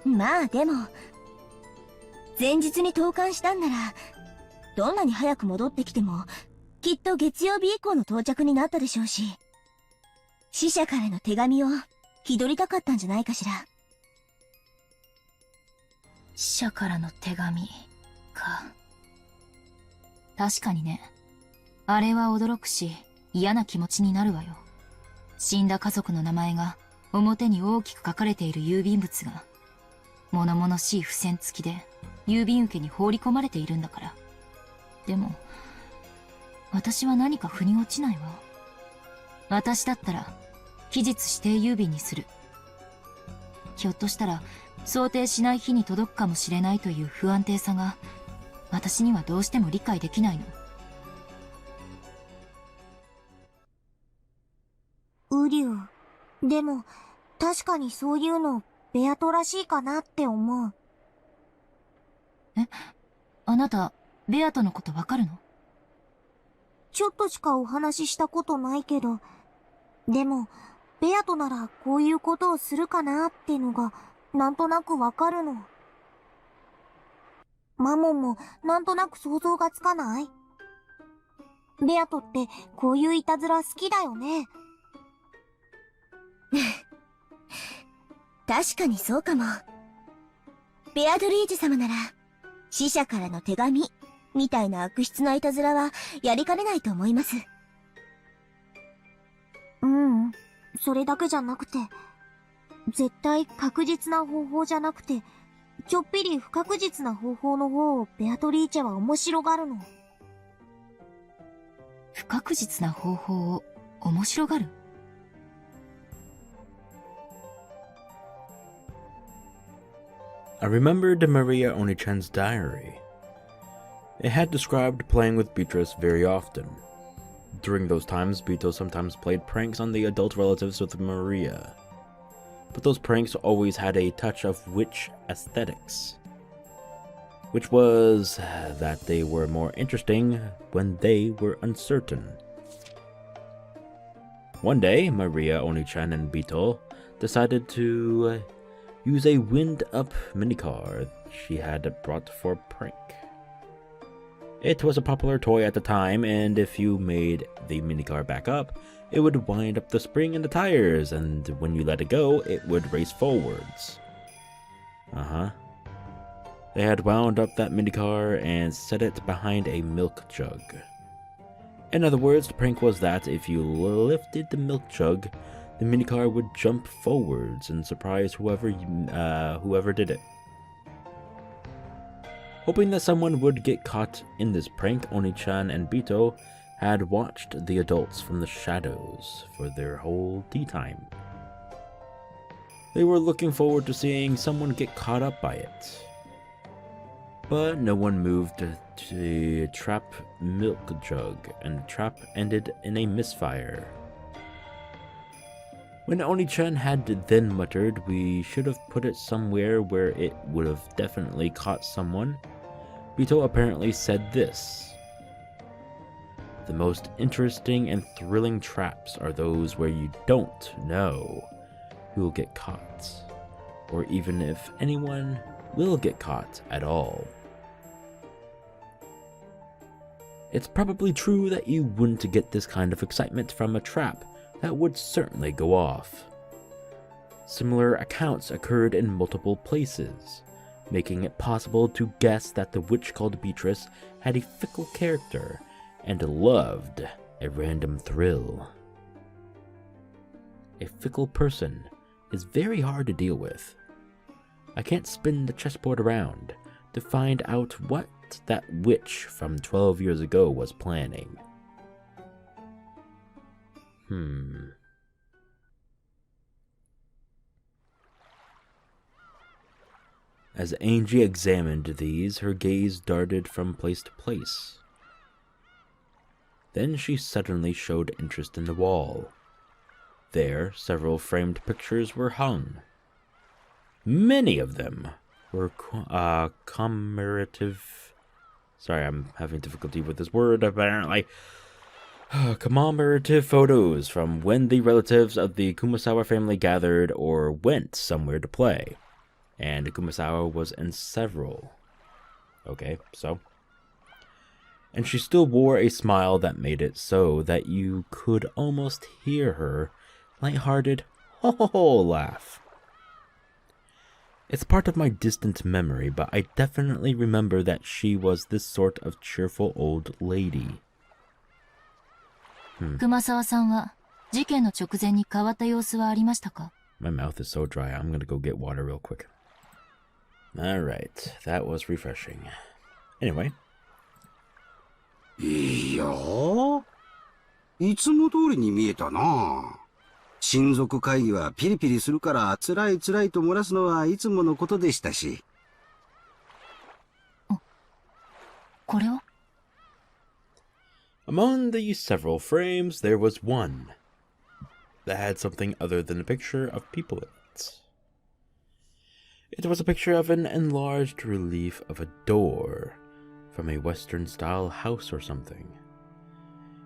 Speaker 5: まあでも、前日に投函したんなら、どんなに早く戻ってきても、きっと月曜日以降の到着になったでしょうし、死者からの手紙を気取りたかったんじゃないかしら。
Speaker 3: 死者からの手紙か。確かにね。あれは驚くし、嫌な気持ちになるわよ。死んだ家族の名前が表に大きく書かれている郵便物が、物々しい付箋付きで郵便受けに放り込まれているんだから。でも、私は何か腑に落ちないわ。私だったら、期日指定郵便にする。ひょっとしたら、想定しない日に届くかもしれないという不安定さが、私にはどうしても理解できないの。
Speaker 5: うりゅう。でも、確かにそういうの、ベアトらしいかなって思う。
Speaker 3: え？あなた、ベアトのことわかるの？
Speaker 5: ちょっとしかお話ししたことないけど、でも、ベアトならこういうことをするかなってのが、なんとなくわかるの。マモンもなんとなく想像がつかない？ベアトってこういういたずら好きだよね。確かにそうかも。ベアドリージュ様なら、死者からの手紙、みたいな悪質ないたずらはやりかねないと思います。それだけじゃなくて、絶対確実な方法じゃなくて、ちょっぴり不確実な方法の方をベアトリーチェは面白がるの。
Speaker 3: 不確実な方法を面白がる？I
Speaker 1: remembered Maria Onichan's diary. It had described playing with Beatrice very often. During those times, Bito sometimes played pranks on the adult relatives of Maria. But those pranks always had a touch of witch aesthetics. Which was that they were more interesting when they were uncertain. One day, Maria, Onichan, and Bito decided to use a wind-up minicar she had brought for a prank. It was a popular toy at the time, and if you made the minicar back up, it would wind up the spring and the tires, and when you let it go, it would race forwards. They had wound up that minicar and set it behind a milk jug. In other words, the prank was that if you lifted the milk jug, the minicar would jump forwards and surprise whoever did it. Hoping that someone would get caught in this prank, Oni-chan and Bito had watched the adults from the shadows for their whole tea time. They were looking forward to seeing someone get caught up by it. But no one moved to trap milk jug, and the trap ended in a misfire. When Oni-chan had then muttered, "We should have put it somewhere where it would have definitely caught someone," Bito apparently said this: "The most interesting and thrilling traps are those where you don't know who will get caught, or even if anyone will get caught at all." It's probably true that you wouldn't get this kind of excitement from a trap that would certainly go off. Similar accounts occurred in multiple places, making it possible to guess that the witch called Beatrice had a fickle character and loved a random thrill. A fickle person is very hard to deal with. I can't spin the chessboard around to find out what that witch from 12 years ago was planning. As Angie examined these, her gaze darted from place to place. Then she suddenly showed interest in the wall. There, several framed pictures were hung. Many of them were commemorative. Sorry, I'm having difficulty with this word, apparently. Commemorative photos from when the relatives of the Kumasawa family gathered or went somewhere to play. And Kumasawa was in several. Okay, so. And she still wore a smile that made it so that you could almost hear her light-hearted ho-ho-ho laugh. It's part of my distant memory, but I definitely remember that she was this sort of cheerful old lady.
Speaker 3: 熊沢さんは事件の直前に変わった様子はありましたか?
Speaker 1: My mouth is so dry, I'm gonna go get water real quick. Alright, that was refreshing. Anyway.
Speaker 4: いやー、いつも通りに見えたな。親族会議はピリピリするから辛い辛いと漏らすのはいつものことでしたし。
Speaker 3: これは?
Speaker 1: Among the several frames, there was one that had something other than a picture of people in it. It was a picture of an enlarged relief of a door from a Western-style house or something.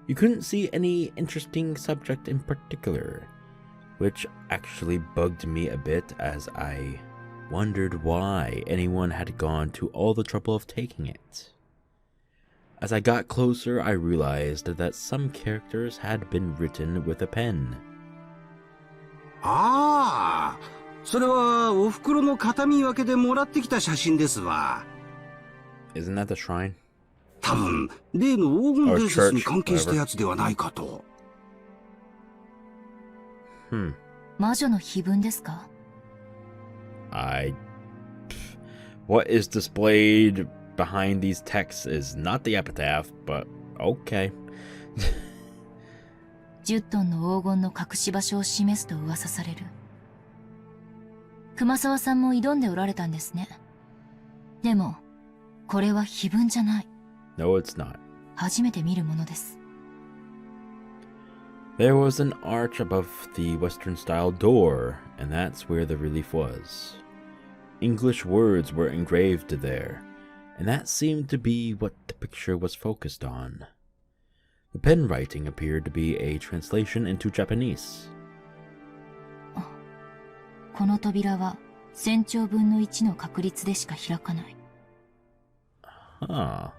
Speaker 1: You couldn't see any interesting subject in particular, which actually bugged me a bit as I wondered why anyone had gone to all the trouble of taking it. As I got closer, I realized that some characters had been written with a pen.
Speaker 4: ああ、それはお袋の形見分けでもらってきた写真ですわ。
Speaker 1: Isn't that the shrine?
Speaker 4: 多分、例の黄金伝説に関係したやつではないかと。
Speaker 3: 魔女の碑文ですか?
Speaker 1: What is displayed behind these texts is not the epitaph, but okay.
Speaker 3: 10トンの黄金の隠し場所を示すと噂される。熊沢さんも挑んでおられたんですね。でも、これは碑文じゃない。
Speaker 1: No, it's not.
Speaker 3: 初めて見るものです。
Speaker 1: There was an arch above the Western-style door, and that's where the relief was. English words were engraved there, and that seemed to be what the picture was focused on. The pen writing appeared to be a translation into Japanese.
Speaker 3: この扉は1000兆分の1の確率でしか開かない。
Speaker 1: Huh.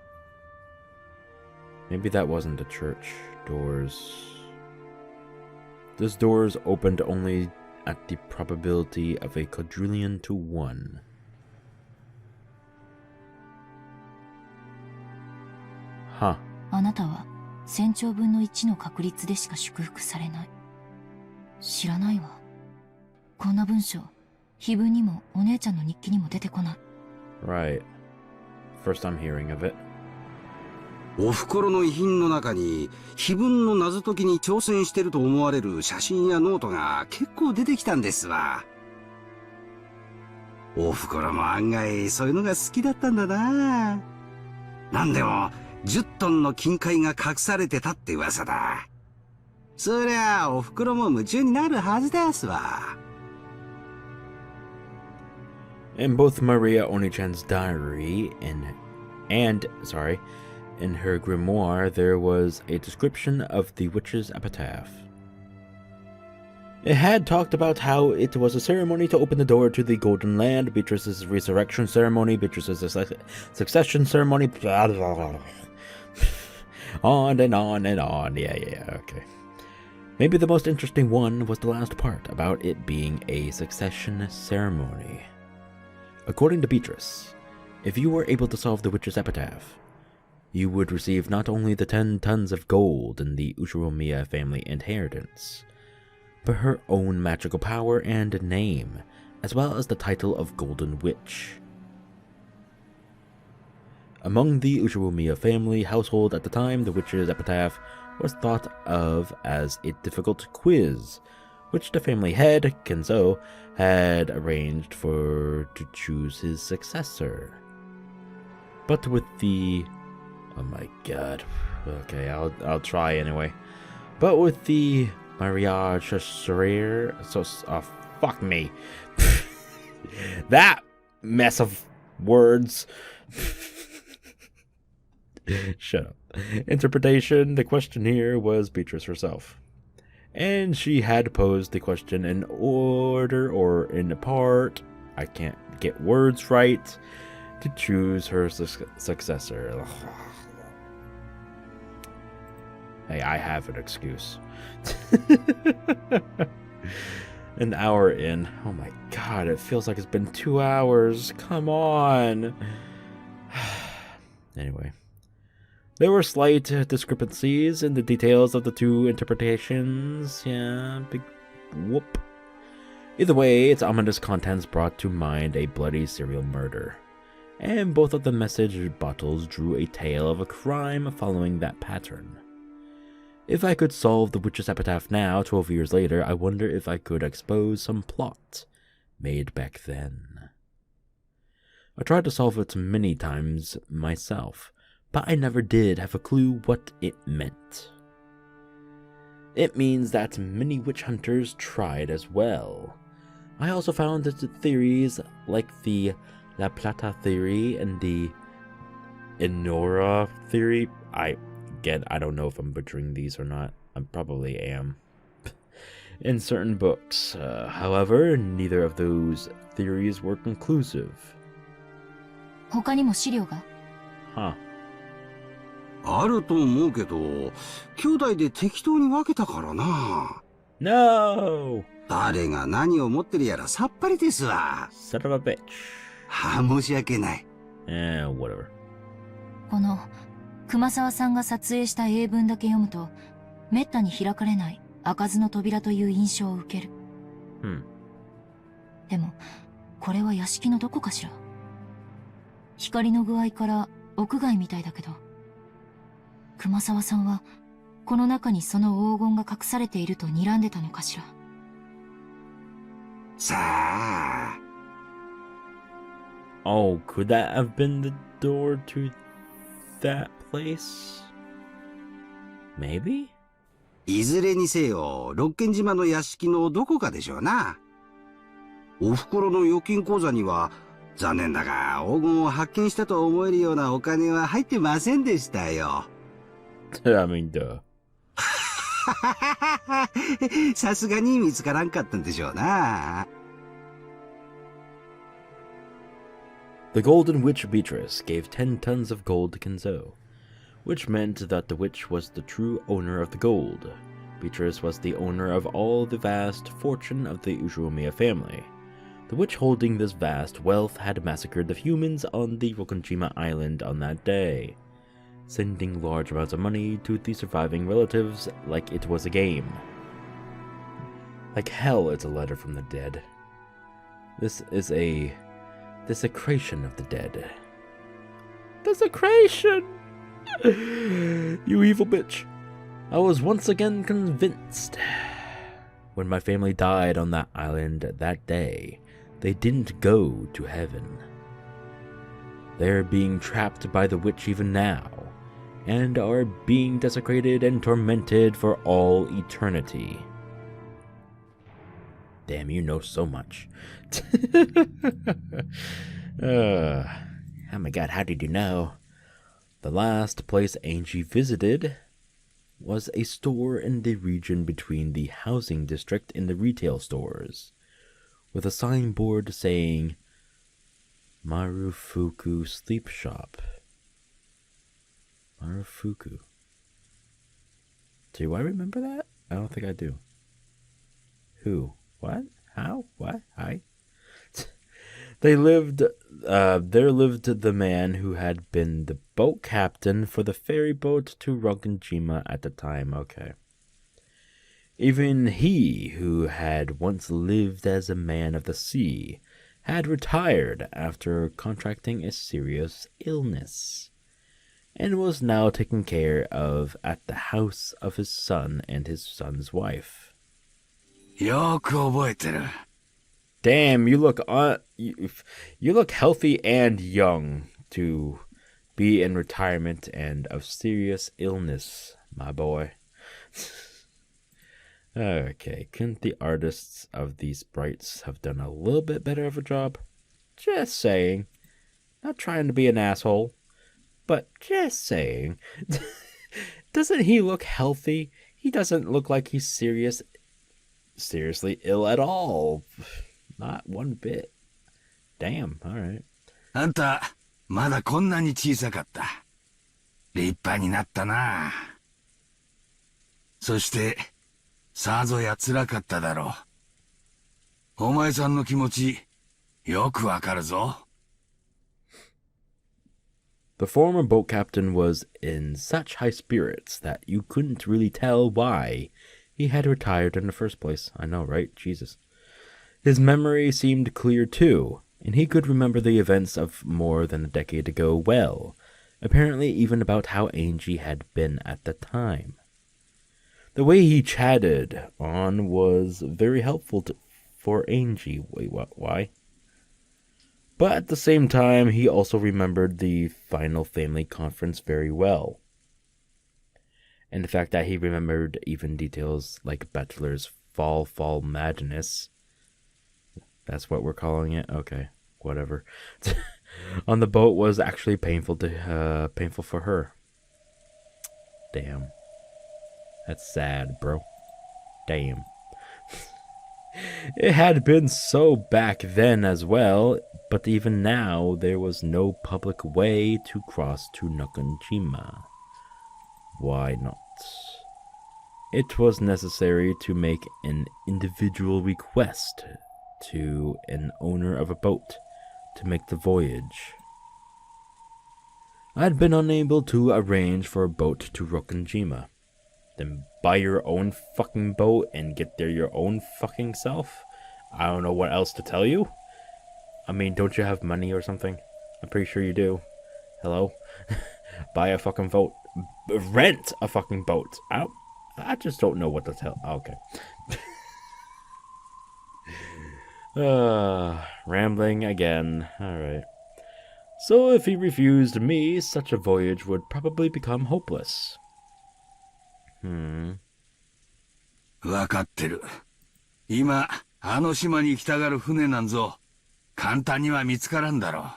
Speaker 1: Maybe that wasn't the church doors. Those doors opened only at the probability of a quadrillion to 1. Huh.
Speaker 3: あなたは1000兆分の1の確率でしか祝福されない。知らないわ。こんな文章、碑文にもお姉ちゃんの日記にも出てこない。
Speaker 1: Right. First I'm hearing of it.
Speaker 4: お袋の遺品の中に碑文の謎解きに挑戦してると思われる写真やノートが結構出てきたんですわ。お袋も案外そういうのが好きだったんだな。なんでも10トンの金塊が隠されてたって噂だ。そりゃあお袋も夢中になるはずですわ。
Speaker 1: In both Maria Onichan's diary and in her grimoire, there was a description of the witch's epitaph. It had talked about how it was a ceremony to open the door to the Golden Land, Beatrice's resurrection ceremony, Beatrice's succession ceremony, blah, blah, blah. On and on and on. Yeah, okay. Maybe the most interesting one was the last part, about it being a succession ceremony. According to Beatrice, if you were able to solve the witch's epitaph, you would receive not only the 10 tons of gold in the Ushiromiya family inheritance, but her own magical power and name, as well as the title of Golden Witch. Among the Ushiromiya family household at the time, the witch's epitaph was thought of as a difficult quiz, which the family head, Kinzo, had arranged to choose his successor. But with the... oh my god, Okay, I'll try anyway. But with the mariage career, so fuck me. That mess of words. Shut up. Interpretation. The question here was Beatrice herself. And she had posed the question in order or in part. I can't get words right. To choose her successor. Hey, I have an excuse. An hour in. Oh my god, it feels like it's been 2 hours. Come on. Anyway. There were slight discrepancies in the details of the two interpretations. Yeah, big whoop. Either way, its ominous contents brought to mind a bloody serial murder. And both of the message bottles drew a tale of a crime following that pattern. If I could solve the witch's epitaph now, 12 years later, I wonder if I could expose some plot made back then. I tried to solve it many times myself, but I never did have a clue what it meant. It means that many witch hunters tried as well. I also found that the theories like the La Plata theory and the Enora theory, I don't know if I'm butchering these or not. I probably am. In certain books. However, neither of those theories were conclusive.
Speaker 3: 他にも資料が?
Speaker 1: Huh.
Speaker 4: あると思うけど、兄弟で適当に分けたからな。
Speaker 1: No!
Speaker 4: 誰が何を持ってるやらさっぱりですわ。
Speaker 1: Son of a bitch.
Speaker 4: 申し訳ない。
Speaker 1: Whatever.
Speaker 3: この熊沢さんが撮影した英文だけ読むと、めったに開かれない開かずの扉という印象を受ける。でも、これは屋敷のどこかしら。光の具合から屋外みたいだけど、熊沢さんはこの中にその黄金が隠されていると睨んでたのかしら。
Speaker 4: さあ。
Speaker 1: Oh, could that have been the door to that place? Maybe?
Speaker 4: いずれにせよ、六軒島の屋敷のどこかでしょうな。お袋の預金口座には、残念だが黄金を発見したと思えるようなお金は入ってませんでしたよ。
Speaker 1: I mean, duh.
Speaker 4: さすがに見つからんかったんでしょうな。
Speaker 1: The Golden Witch Beatrice gave 10 tons of gold to Kinzo, which meant that the witch was the true owner of the gold. Beatrice was the owner of all the vast fortune of the Ushiromiya family. The witch holding this vast wealth had massacred the humans on the Rokkenjima island on that day, sending large amounts of money to the surviving relatives like it was a game. Like hell, it's a letter from the dead. This is a desecration of the dead. Desecration! You evil bitch. I was once again convinced. When my family died on that island that day, they didn't go to heaven. They're being trapped by the witch even now, and are being desecrated and tormented for all eternity. Damn, you know so much. Oh my god, how did you know? The last place Angie visited was a store in the region between the housing district and the retail stores, with a signboard saying Marufuku Sleep Shop. Marufuku. Do I remember that? I don't think I do. Who? What? How? What? Hi? There lived the man who had been the boat captain for the ferry boat to Rokkenjima at the time. Okay. Even he, who had once lived as a man of the sea, had retired after contracting a serious illness, and was now taken care of at the house of his son and his son's wife.
Speaker 4: よく覚えてる。
Speaker 1: Damn, you look you look healthy and young to be in retirement and of serious illness, my boy. Okay, couldn't the artists of these sprites have done a little bit better of a job? Just saying. Not trying to be an asshole, but just saying. Doesn't he look healthy? He doesn't look like he's seriously ill at all. Not one bit. Damn, alright.
Speaker 6: あんた、まだこんなに小さかった。立派になったな。そして、さぞや辛かっただろう。お前さんの気持ち、よくわかるぞ。
Speaker 1: The former boat captain was in such high spirits that you couldn't really tell why he had retired in the first place. I know, right? Jesus. His memory seemed clear too, and he could remember the events of more than a decade ago well, apparently even about how Angie had been at the time. The way he chatted on was very helpful for Angie. Wait, what? Why? But at the same time, he also remembered the final family conference very well. And the fact that he remembered even details like Bachelor's fall madness. That's what we're calling it? Okay, whatever. On the boat was actually painful for her. Damn. That's sad, bro. Damn. It had been so back then as well, but even now there was no public way to cross to Rokkenjima. Why not? It was necessary to make an individual request to an owner of a boat to make the voyage. I had been unable to arrange for a boat to Rokkenjima. Then buy your own fucking boat and get there your own fucking self? I don't know what else to tell you. I mean, don't you have money or something? I'm pretty sure you do. Hello? Buy a fucking boat. Rent a fucking boat. I just don't know what to tell. Okay. Rambling again. Alright. So if he refused me, such a voyage would probably become hopeless.
Speaker 6: わかってる。今、あの島に行きたがる船なんぞ、簡単には見つからんだろ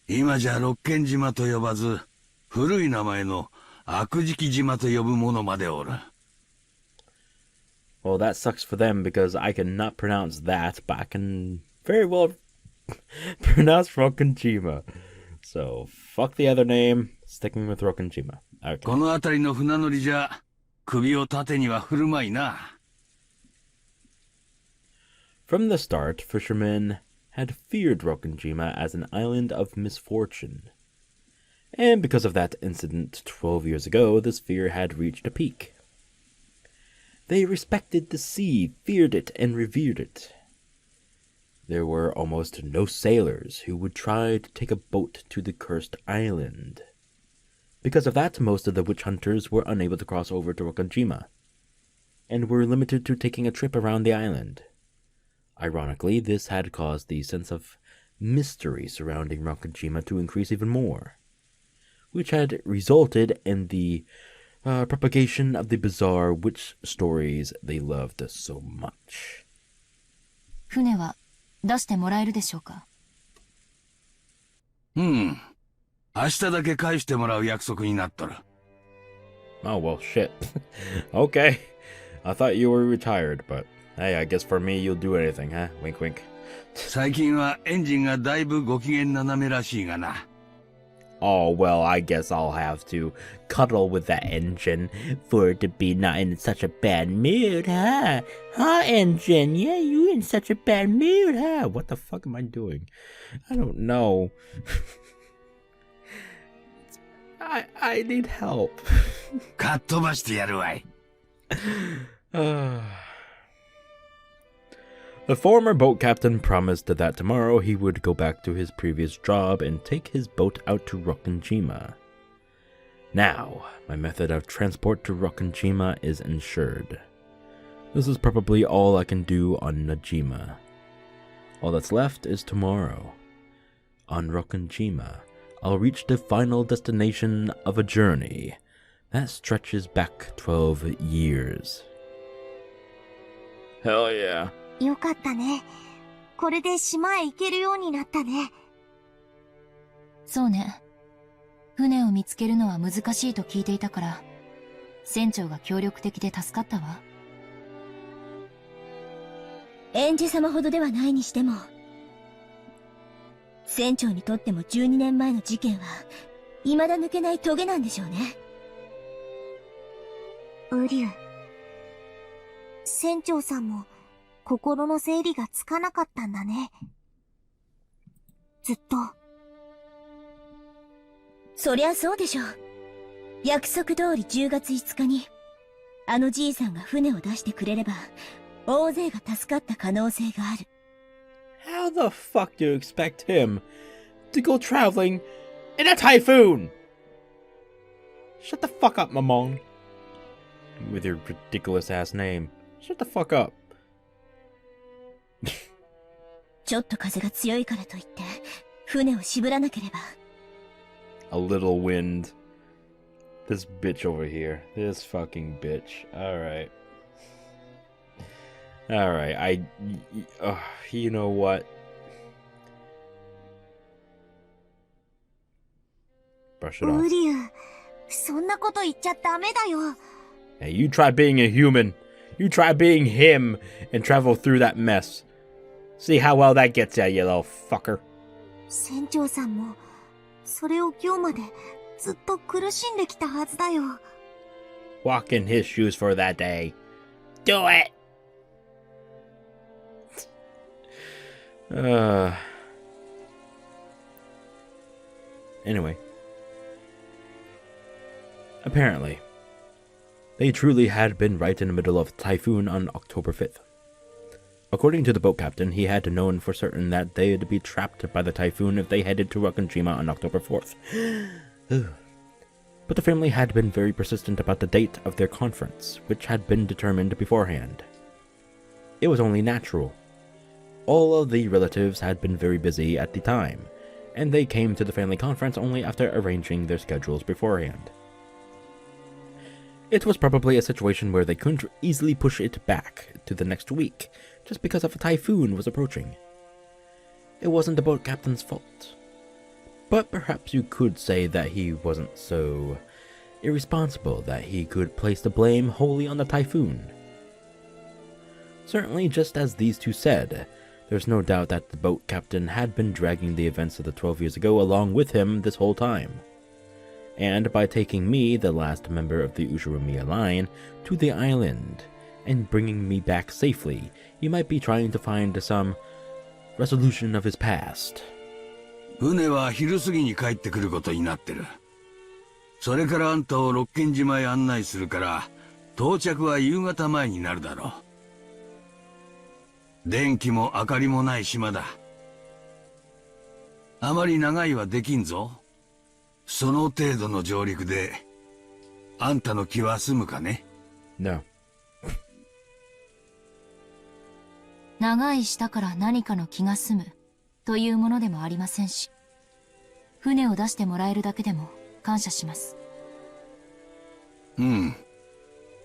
Speaker 6: う。今じゃ六軒島と呼ばず、古い名前の悪食島と呼ぶ者までおる。
Speaker 1: Well, that sucks for them because I cannot pronounce that, but I can very well pronounce Rokkenjima. So, fuck the other name, sticking with Rokkenjima. Okay.
Speaker 6: この辺りの船乗りじゃ、首を縦には振るまいな。
Speaker 1: From the start, fishermen had feared Rokkenjima as an island of misfortune. And because of that incident 12 years ago, this fear had reached a peak. They respected the sea, feared it, and revered it. There were almost no sailors who would try to take a boat to the cursed island. Because of that, most of the witch hunters were unable to cross over to Rokkenjima, and were limited to taking a trip around the island. Ironically, this had caused the sense of mystery surrounding Rokkenjima to increase even more, which had resulted in the propagation of the bizarre witch stories they loved so much.
Speaker 3: 船は出してもらえるでしょうか？
Speaker 6: 明日だけ返してもらう約束になっとる。
Speaker 1: Oh, well, shit. Okay. I thought you were retired, but hey, I guess for me you'll do anything, huh? Wink, wink.
Speaker 6: 最近はエンジンがだいぶご機嫌斜めらしいがな。
Speaker 1: Oh, well, I guess I'll have to cuddle with that engine for it to be not in such a bad mood, huh? Huh, engine? Yeah, you in such a bad mood, huh? What the fuck am I doing? I don't know. I need help.
Speaker 6: かっ飛ばしてやるわい。
Speaker 1: The former boat captain promised that tomorrow he would go back to his previous job and take his boat out to Rokkenjima. Now, my method of transport to Rokkenjima is ensured. This is probably all I can do on Najima. All that's left is tomorrow. On Rokkenjima, I'll reach the final destination of a journey that stretches back 12 years. Hell yeah.
Speaker 5: よかったね。これで島へ行けるようになったね。
Speaker 3: そうね。船を見つけるのは難しいと聞いていたから、船長が協力的で助かったわ。
Speaker 5: エンジェ様ほどではないにしても、船長にとっても12年前の事件は未だ抜けないトゲなんでしょうね。ウリュウ、船長さんも心の整理がつかなかったんだね。ずっと。そりゃそうでしょう。約束通り10月5日にあのじいさんが船を出してくれれば大勢が助かった可能性がある。
Speaker 1: How the fuck do you expect him to go traveling in a typhoon? Shut the fuck up, Mamon. With your ridiculous ass name. Shut the fuck up.
Speaker 5: ちょっと風が強いからといって船を絞らなければ。
Speaker 1: A little wind. This bitch over here. This fucking bitch. Alright. Alright, you know what? Brush it off.
Speaker 5: ウリュウ、そんなこと言っちゃダメだよ。
Speaker 1: Hey, you try being a human. You try being him and travel through that mess. See how well that gets ya, you little fucker.
Speaker 5: 船長さんもそれを今日までずっと苦しんできたはずだよ。
Speaker 1: Walk in his shoes for that day. Do it! Anyway. Apparently, they truly had been right in the middle of a typhoon on October 5th. According to the boat captain, he had known for certain that they'd be trapped by the typhoon if they headed to Rokkenjima on October 4th. But the family had been very persistent about the date of their conference, which had been determined beforehand. It was only natural. All of the relatives had been very busy at the time, and they came to the family conference only after arranging their schedules beforehand. It was probably a situation where they couldn't easily push it back to the next week, just because of a typhoon was approaching. It wasn't the boat captain's fault. But perhaps you could say that he wasn't so irresponsible that he could place the blame wholly on the typhoon. Certainly, just as these two said, there's no doubt that the boat captain had been dragging the events of the 12 years ago along with him this whole time. And by taking me, the last member of the Ushiromiya line, to the island, and bringing me back safely, he might be trying to find some resolution of his past.
Speaker 6: 船は昼過ぎに帰ってくることになってる。それからあんたを六軒島へ案内するから、到着は夕方前になるだろう。電気も明かりもない島だ。あまり長いはできんぞ。その程度の上陸で、あんたの気は済むかね？
Speaker 1: No.
Speaker 3: 長い舌から何かの気が済むというものでもありませんし、船を出してもらえるだけでも感謝します。
Speaker 6: うん。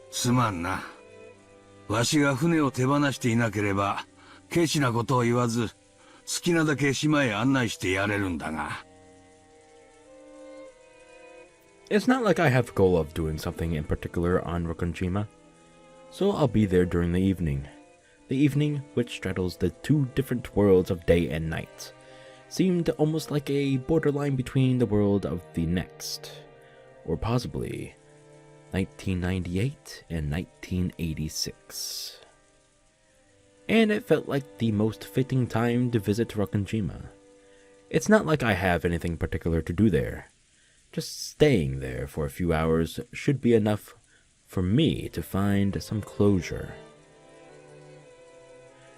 Speaker 6: すまんな。わしが船を手放していなければ、ケチなことを言わず、好きなだけ島へ案内してやれるんだが。
Speaker 1: It's not like I have a goal of doing something in particular on Rokkenjima, so I'll be there during the evening. The evening, which straddles the two different worlds of day and night, seemed almost like a borderline between the world of the next, or possibly 1998 and 1986. And it felt like the most fitting time to visit Rokkenjima. It's not like I have anything particular to do there. Just staying there for a few hours should be enough for me to find some closure.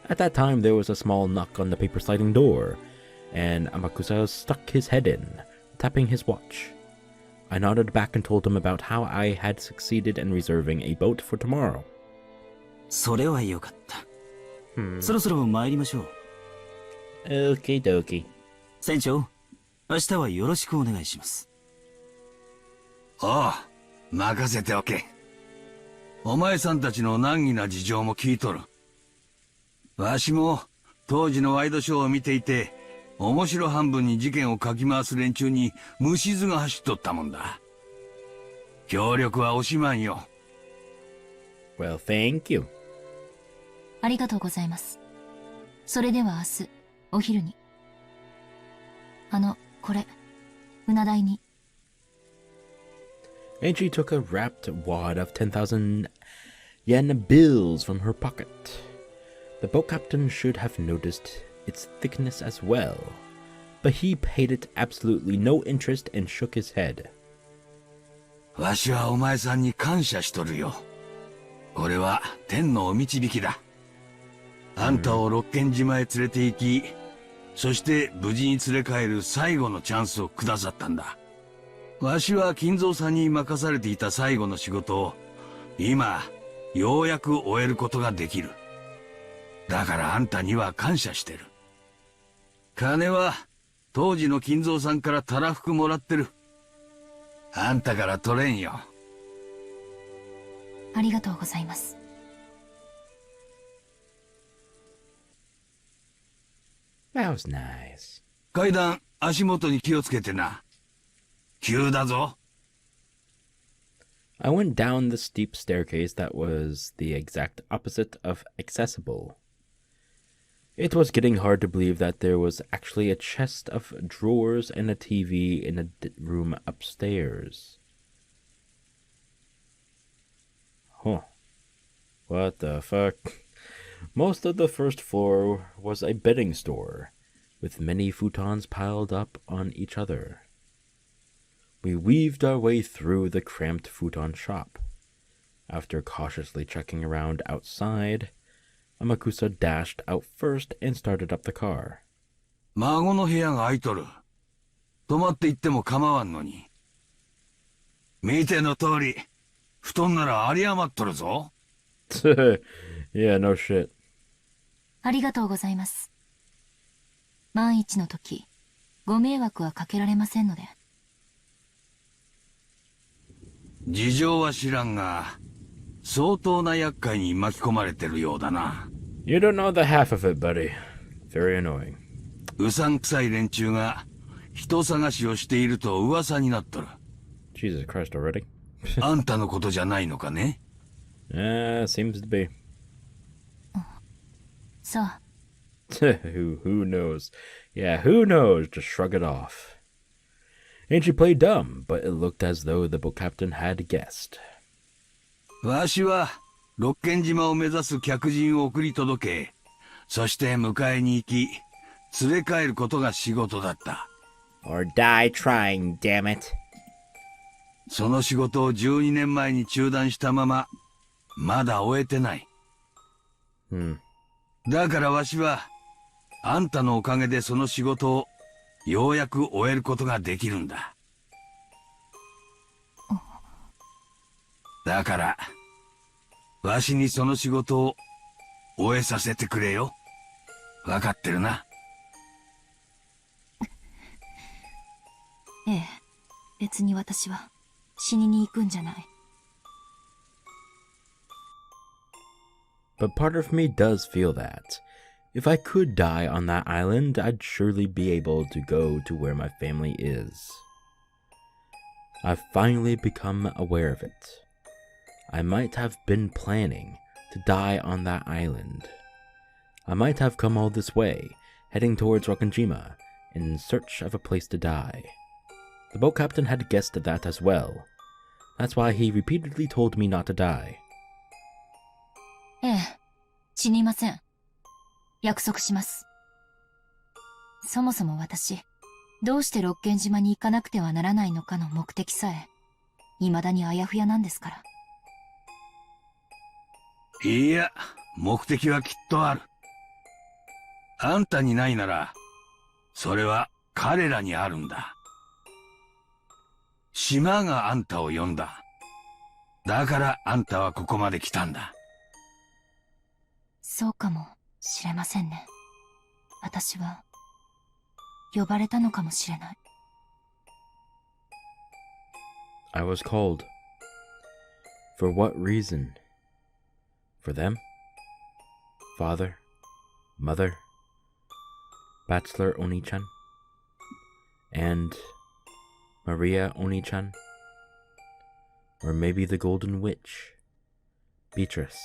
Speaker 1: At that time, there was a small knock on the paper sliding door, and Amakusa stuck his head in, tapping his watch. I nodded back and told him about how I had succeeded in reserving a boat for tomorrow.
Speaker 7: それはよかった。そろそろ参りましょう。
Speaker 1: Okie dokie.
Speaker 7: 船長、明日はよろしくお願いします。
Speaker 6: おう、任せておけ。お前さんたちの難儀な事情も聞いとる。わしも当時のワイドショーを見ていて、面白半分に事件をかき回す連中に虫唾が走っとったもんだ。協力は惜しまんよ。
Speaker 1: Well, thank you.
Speaker 3: ありがとうございます。それでは明日、お昼に。これ、船代に。
Speaker 1: Angie took a wrapped wad of 10,000 yen bills from her pocket. The boat captain should have noticed its thickness as well, but he paid it absolutely no interest and shook his head.
Speaker 6: わしはお前さんに感謝しとるよ。これは天のお導きだ。あんたを六軒島へ連れて行き、そして無事に連れ帰る最後のチャンスをくださったんだ。わしは金蔵さんに任されていた最後の仕事を、今、ようやく終えることができる。だからあんたには感謝してる。金は、当時の金蔵さんからたらふくもらってる。あんたから取れんよ。
Speaker 3: ありがとうございます。
Speaker 1: That was nice.
Speaker 6: 階段、足元に気をつけてな。急だぞ。
Speaker 1: I went down the steep staircase that was the exact opposite of accessible. It was getting hard to believe that there was actually a chest of drawers and a TV in a room upstairs. Huh. What the fuck? Most of the first floor was a bedding store, with many futons piled up on each other. We weaved our way through the cramped futon shop. After cautiously checking around outside, Amakusa dashed out first and started up the car.
Speaker 6: 孫の部屋が空いとる。泊まって行っても構わんのに。見ての通り、布団なら有り余っとるぞ。
Speaker 1: Yeah, no shit.
Speaker 3: ありがとうございます。万一の時、ご迷惑はかけられませんので。
Speaker 6: 事情は知らんが、相当な厄介に巻き込まれてるようだな。
Speaker 1: You don't know the half of it, buddy. Very annoying.
Speaker 6: うさんくさい連中が人探しをしていると噂になっとる。
Speaker 1: Jesus Christ already.
Speaker 6: あんたのことじゃないのかね。
Speaker 1: Seems to be.
Speaker 3: そう。
Speaker 1: who knows? Yeah, who knows? Just shrug it off. And she played dumb, but it looked as though the boat captain had guessed.
Speaker 6: わしは六軒島を目指す客人を送り届け、そして迎えに行き、連れ帰ることが仕事だった。
Speaker 1: Or die trying, damn it.
Speaker 6: その仕事を12年前に中断したまま、まだ終えてない。だからわしは、あんたのおかげでその仕事をようやく終えることができるんだ。だから、わしにその仕事を終えさせてくれよ。わかってるな。
Speaker 3: ええ、別に私は死にに行くんじゃない。
Speaker 1: But part of me does feel that. If I could die on that island, I'd surely be able to go to where my family is. I've finally become aware of it. I might have been planning to die on that island. I might have come all this way, heading towards Rokkenjima, in search of a place to die. The boat captain had guessed that as well. That's why he repeatedly told me not to die.
Speaker 3: ええ、死にません。約束します。そもそも私、どうして六軒島に行かなくてはならないのかの目的さえ、未だにあやふやなんですから。
Speaker 6: いや、目的はきっとある。あんたにないなら、それは彼らにあるんだ。島があんたを呼んだ。だからあんたはここまで来たんだ。
Speaker 3: そうかもしれませんね。私は、呼ばれたのかもしれない。
Speaker 1: I was called. For what reason? For them? Father? Mother? Bachelor Oni-chan? And Maria Oni-chan? Or maybe the Golden Witch? Beatrice?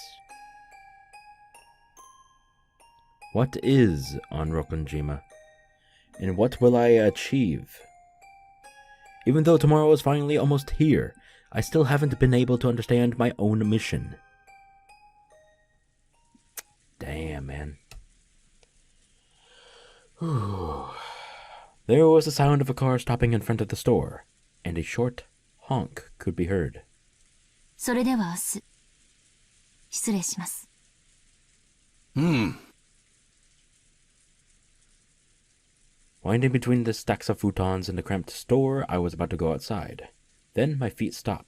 Speaker 1: What is on Rokkenjima? And what will I achieve? Even though tomorrow is finally almost here, I still haven't been able to understand my own mission. Damn, man. There was the sound of a car stopping in front of the store, and a short honk could be heard.
Speaker 3: それでは明日、失礼します。
Speaker 1: Winding between the stacks of futons in the cramped store, I was about to go outside. Then my feet stopped.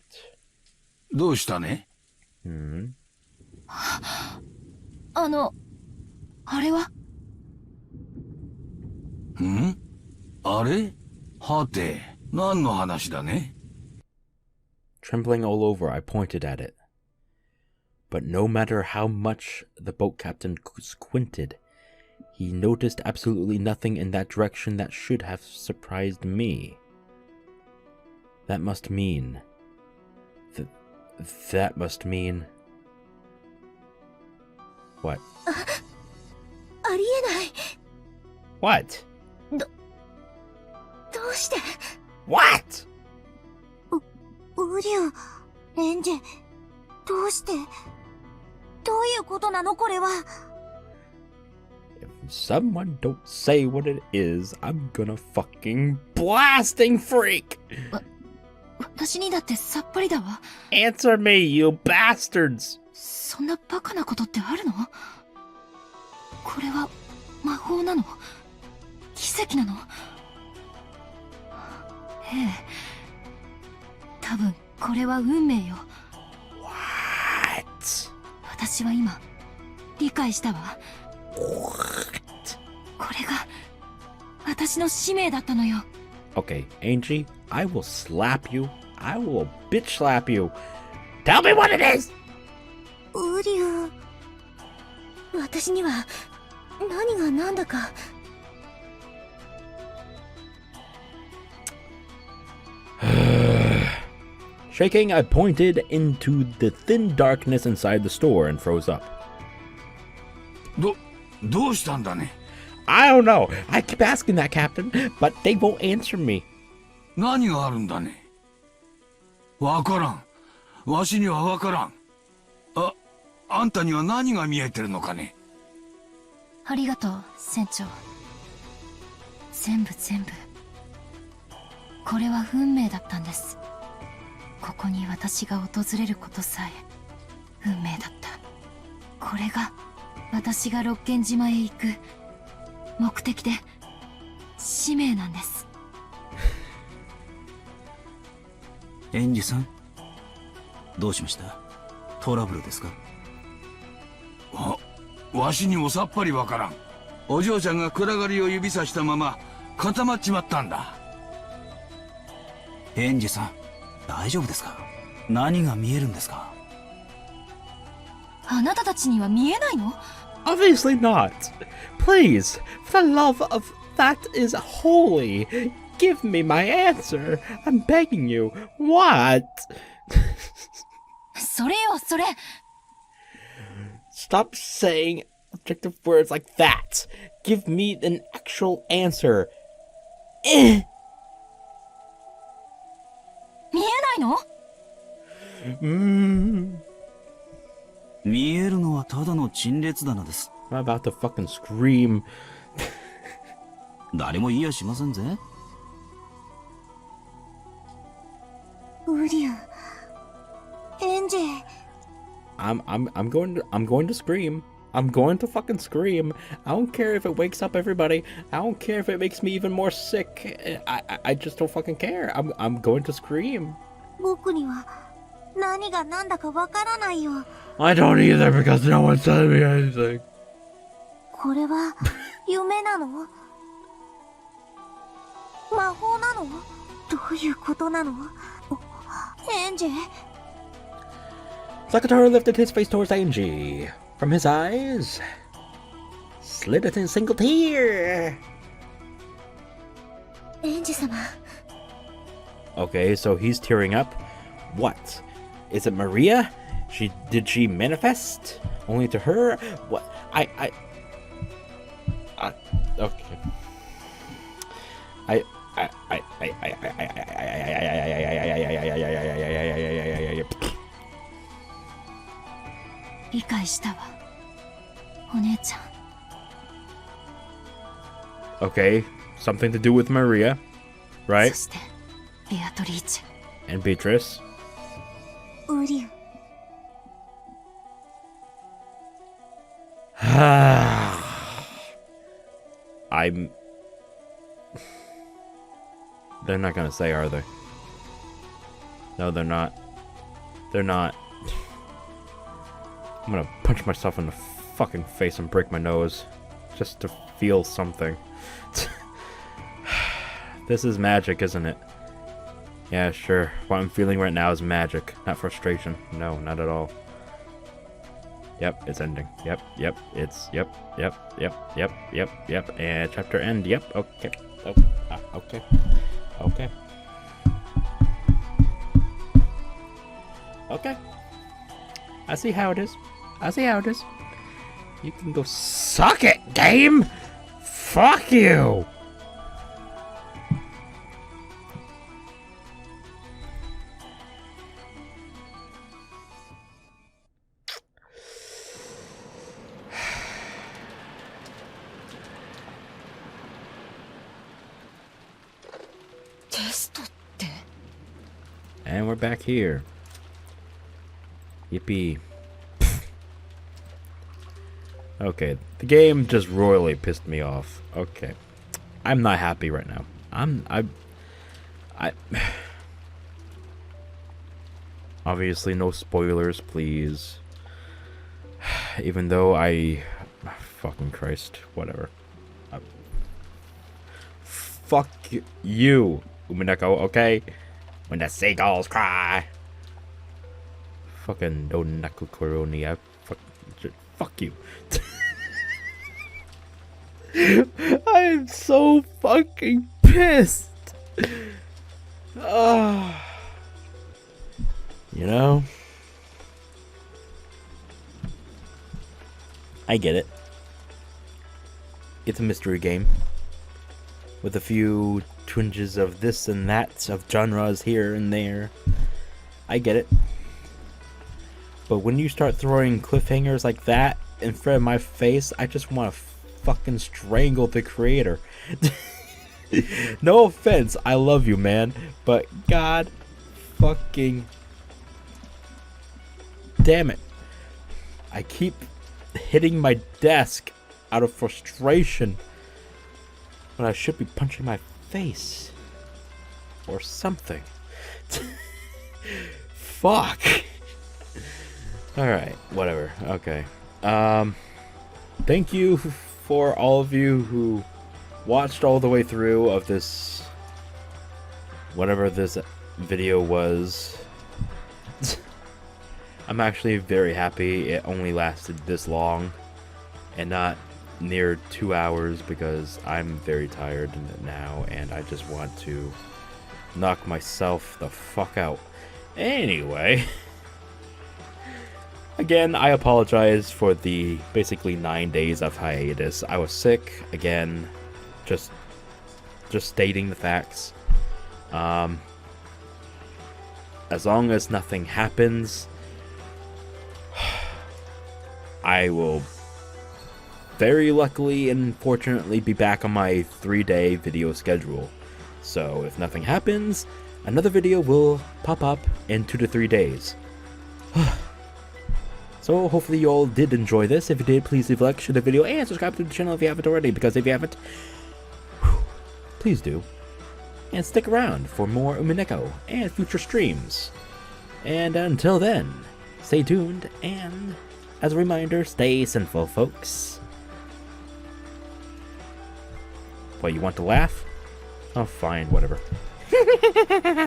Speaker 6: どうしたね？
Speaker 3: あれは？
Speaker 6: あれ？はて、何の話だね？
Speaker 1: Trembling all over, I pointed at it. But no matter how much the boat captain squinted, he noticed absolutely nothing in that direction that should have surprised me. That must mean... That must mean... What?
Speaker 5: ありえない。
Speaker 1: What?
Speaker 5: どうして
Speaker 1: What?
Speaker 5: ウリュウ、エンジェ、どうしてどういうことなのこれは。
Speaker 1: If someone don't say what it is, I'm gonna fucking blasting freak!
Speaker 3: 私にだってさっぱりだわ。
Speaker 1: Answer me, you bastards!
Speaker 3: そんなバカなことってあるの？これは魔法なの？奇跡なの？ええ。多分これは運命よ。
Speaker 1: What?
Speaker 3: 私は今理解したわ。
Speaker 1: What?
Speaker 3: これが私の使命だったのよ。
Speaker 1: Okay, Angie, I will slap you. I will bitch slap you. Tell me what it is!
Speaker 5: ウリュウ、私には何が何だか。
Speaker 1: Shaking, I pointed into the thin darkness inside the store and froze up.
Speaker 6: どうしたんだね？
Speaker 1: I don't know. I keep asking that, Captain, but they won't answer me.
Speaker 6: 何があるんだね？わからん。わしにはわからん。あんたには何が見えてるのかね？
Speaker 3: ありがとう、船長。全部。これは運命だったんです。ここに私が訪れることさえ運命だった。これが私が六軒島へ行く目的で使命なんです。
Speaker 7: エンジさん、どうしました？トラブルですか？
Speaker 6: わしにもさっぱりわからん。お嬢ちゃんが暗がりを指さしたまま固まっちまったんだ。
Speaker 7: エンジさん、大丈夫ですか？何が見えるんですか？
Speaker 3: あなたたちには見えないの？
Speaker 1: Obviously not. Please, for the love of that is holy, give me my answer. I'm begging you. What?
Speaker 3: それよ、それ。
Speaker 1: Stop saying objective words like that. Give me an actual answer.
Speaker 3: 見えないの？
Speaker 7: 見えるのはただの陳列棚です。
Speaker 1: I'm about to fucking scream.
Speaker 7: 誰も言いやしませんぜ。
Speaker 5: ウリュウ、エンジェ。
Speaker 1: I'm going to scream. I'm going to fucking scream. I don't care if it wakes up everybody. I don't care if it makes me even more sick. I just don't fucking care. I'm going to scream.
Speaker 5: 僕には何が何だかわからないよ。
Speaker 1: I don't either because no one's telling me anything.
Speaker 5: これは夢なの？魔法なの？どういうことなの？エンジェ。
Speaker 1: Sakataro lifted his face towards Angie. From his eyes slid a single tear.
Speaker 5: エンジ様。
Speaker 1: Okay, so he's tearing up. What? Is it Maria? Did she manifest? Only to her? What? Okay. I
Speaker 3: 理解したわ。お姉ちゃん。
Speaker 1: Okay, something to do with Maria, right?
Speaker 3: そしてベアトリーチェ。
Speaker 1: And Beatrice.
Speaker 5: オリオン。
Speaker 1: I'm. They're not gonna say, are they? No, they're not. They're not. I'm gonna punch myself in the fucking face and break my nose just to feel something. This is magic, isn't it? Yeah, sure. What I'm feeling right now is magic, not frustration. No, not at all. Yep, it's ending. Yep. And chapter end. Yep. Okay. Oh, okay. Okay. Okay. I see how it is. You can go suck it, game! Fuck you! And we're back here. Yippee. Okay, the game just royally pissed me off. Okay. I'm not happy right now. I obviously no spoilers, please. Even though fucking Christ, whatever. Fuck you, Umineko, okay? When the seagulls cry. Fucking no Naku Koro ni. Fuck you. I am so fucking pissed. You know? I get it. It's a mystery game. With a few twinges of this and that, of genres here and there. I get it. But when you start throwing cliffhangers like that in front of my face, I just want to fucking strangle the creator. No offense, I love you, man. But god fucking damn it. I keep hitting my desk out of frustration when I should be punching my face. Or something. Fuck. Alright, whatever. Okay. Thank you for all of you who watched all the way through of this, whatever this video was. I'm actually very happy it only lasted this long and not near 2 hours, because I'm very tired now and I just want to knock myself the fuck out. Anyway, again, I apologize for the basically 9 days of hiatus. I was sick, again, just stating the facts. As long as nothing happens, I will very luckily and fortunately be back on my 3-day video schedule. So if nothing happens, another video will pop up in 2 to 3 days. So hopefully you all did enjoy this. If you did, please leave a like, share the video, and subscribe to the channel if you haven't already, because if you haven't, please do. And stick around for more Umineko and future streams. And until then, stay tuned, and as a reminder, stay sinful, folks. What, you want to laugh? Oh, fine, whatever.